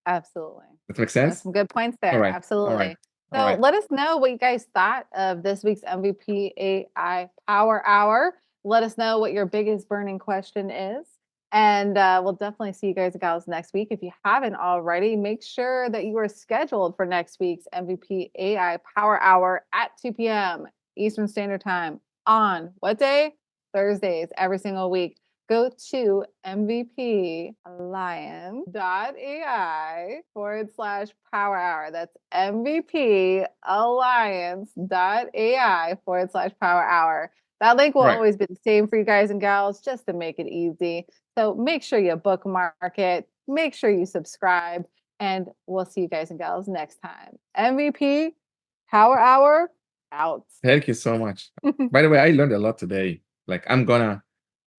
[SPEAKER 1] Absolutely.
[SPEAKER 2] That makes sense?
[SPEAKER 1] That's some good points there.
[SPEAKER 2] All right.
[SPEAKER 1] Absolutely.
[SPEAKER 2] All right.
[SPEAKER 1] So
[SPEAKER 2] All right.
[SPEAKER 1] let us know what you guys thought of this week's MVP AI Power Hour. Let us know what your biggest burning question is. And we'll definitely see you guys and gals next week. If you haven't already, make sure that you are scheduled for next week's MVP AI Power Hour at 2 p.m. Eastern Standard Time on what day? Thursdays, every single week. Go to mvpalliance.ai/power hour. That's mvpalliance.ai/power hour. That link will always be the same for you guys and gals, just to make it easy. So make sure you bookmark it, make sure you subscribe, and we'll see you guys and gals next time. MVP Power Hour out.
[SPEAKER 2] Thank you so much. By the way, I learned a lot today. Like, I'm gonna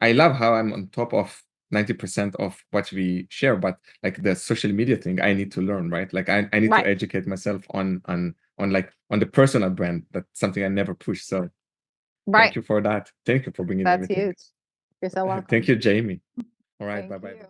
[SPEAKER 2] I love how I'm on top of 90% of what we share, but like the social media thing, I need to learn, right? Like I need
[SPEAKER 1] Right.
[SPEAKER 2] to educate myself on the personal brand. That's something I never push. So
[SPEAKER 1] Right.
[SPEAKER 2] thank you for that. Thank you for bringing
[SPEAKER 1] That's
[SPEAKER 2] everything.
[SPEAKER 1] huge. You're so welcome.
[SPEAKER 2] Thank you, Jamie. All right.
[SPEAKER 1] Thank
[SPEAKER 2] Bye-bye,
[SPEAKER 1] you.
[SPEAKER 2] everybody.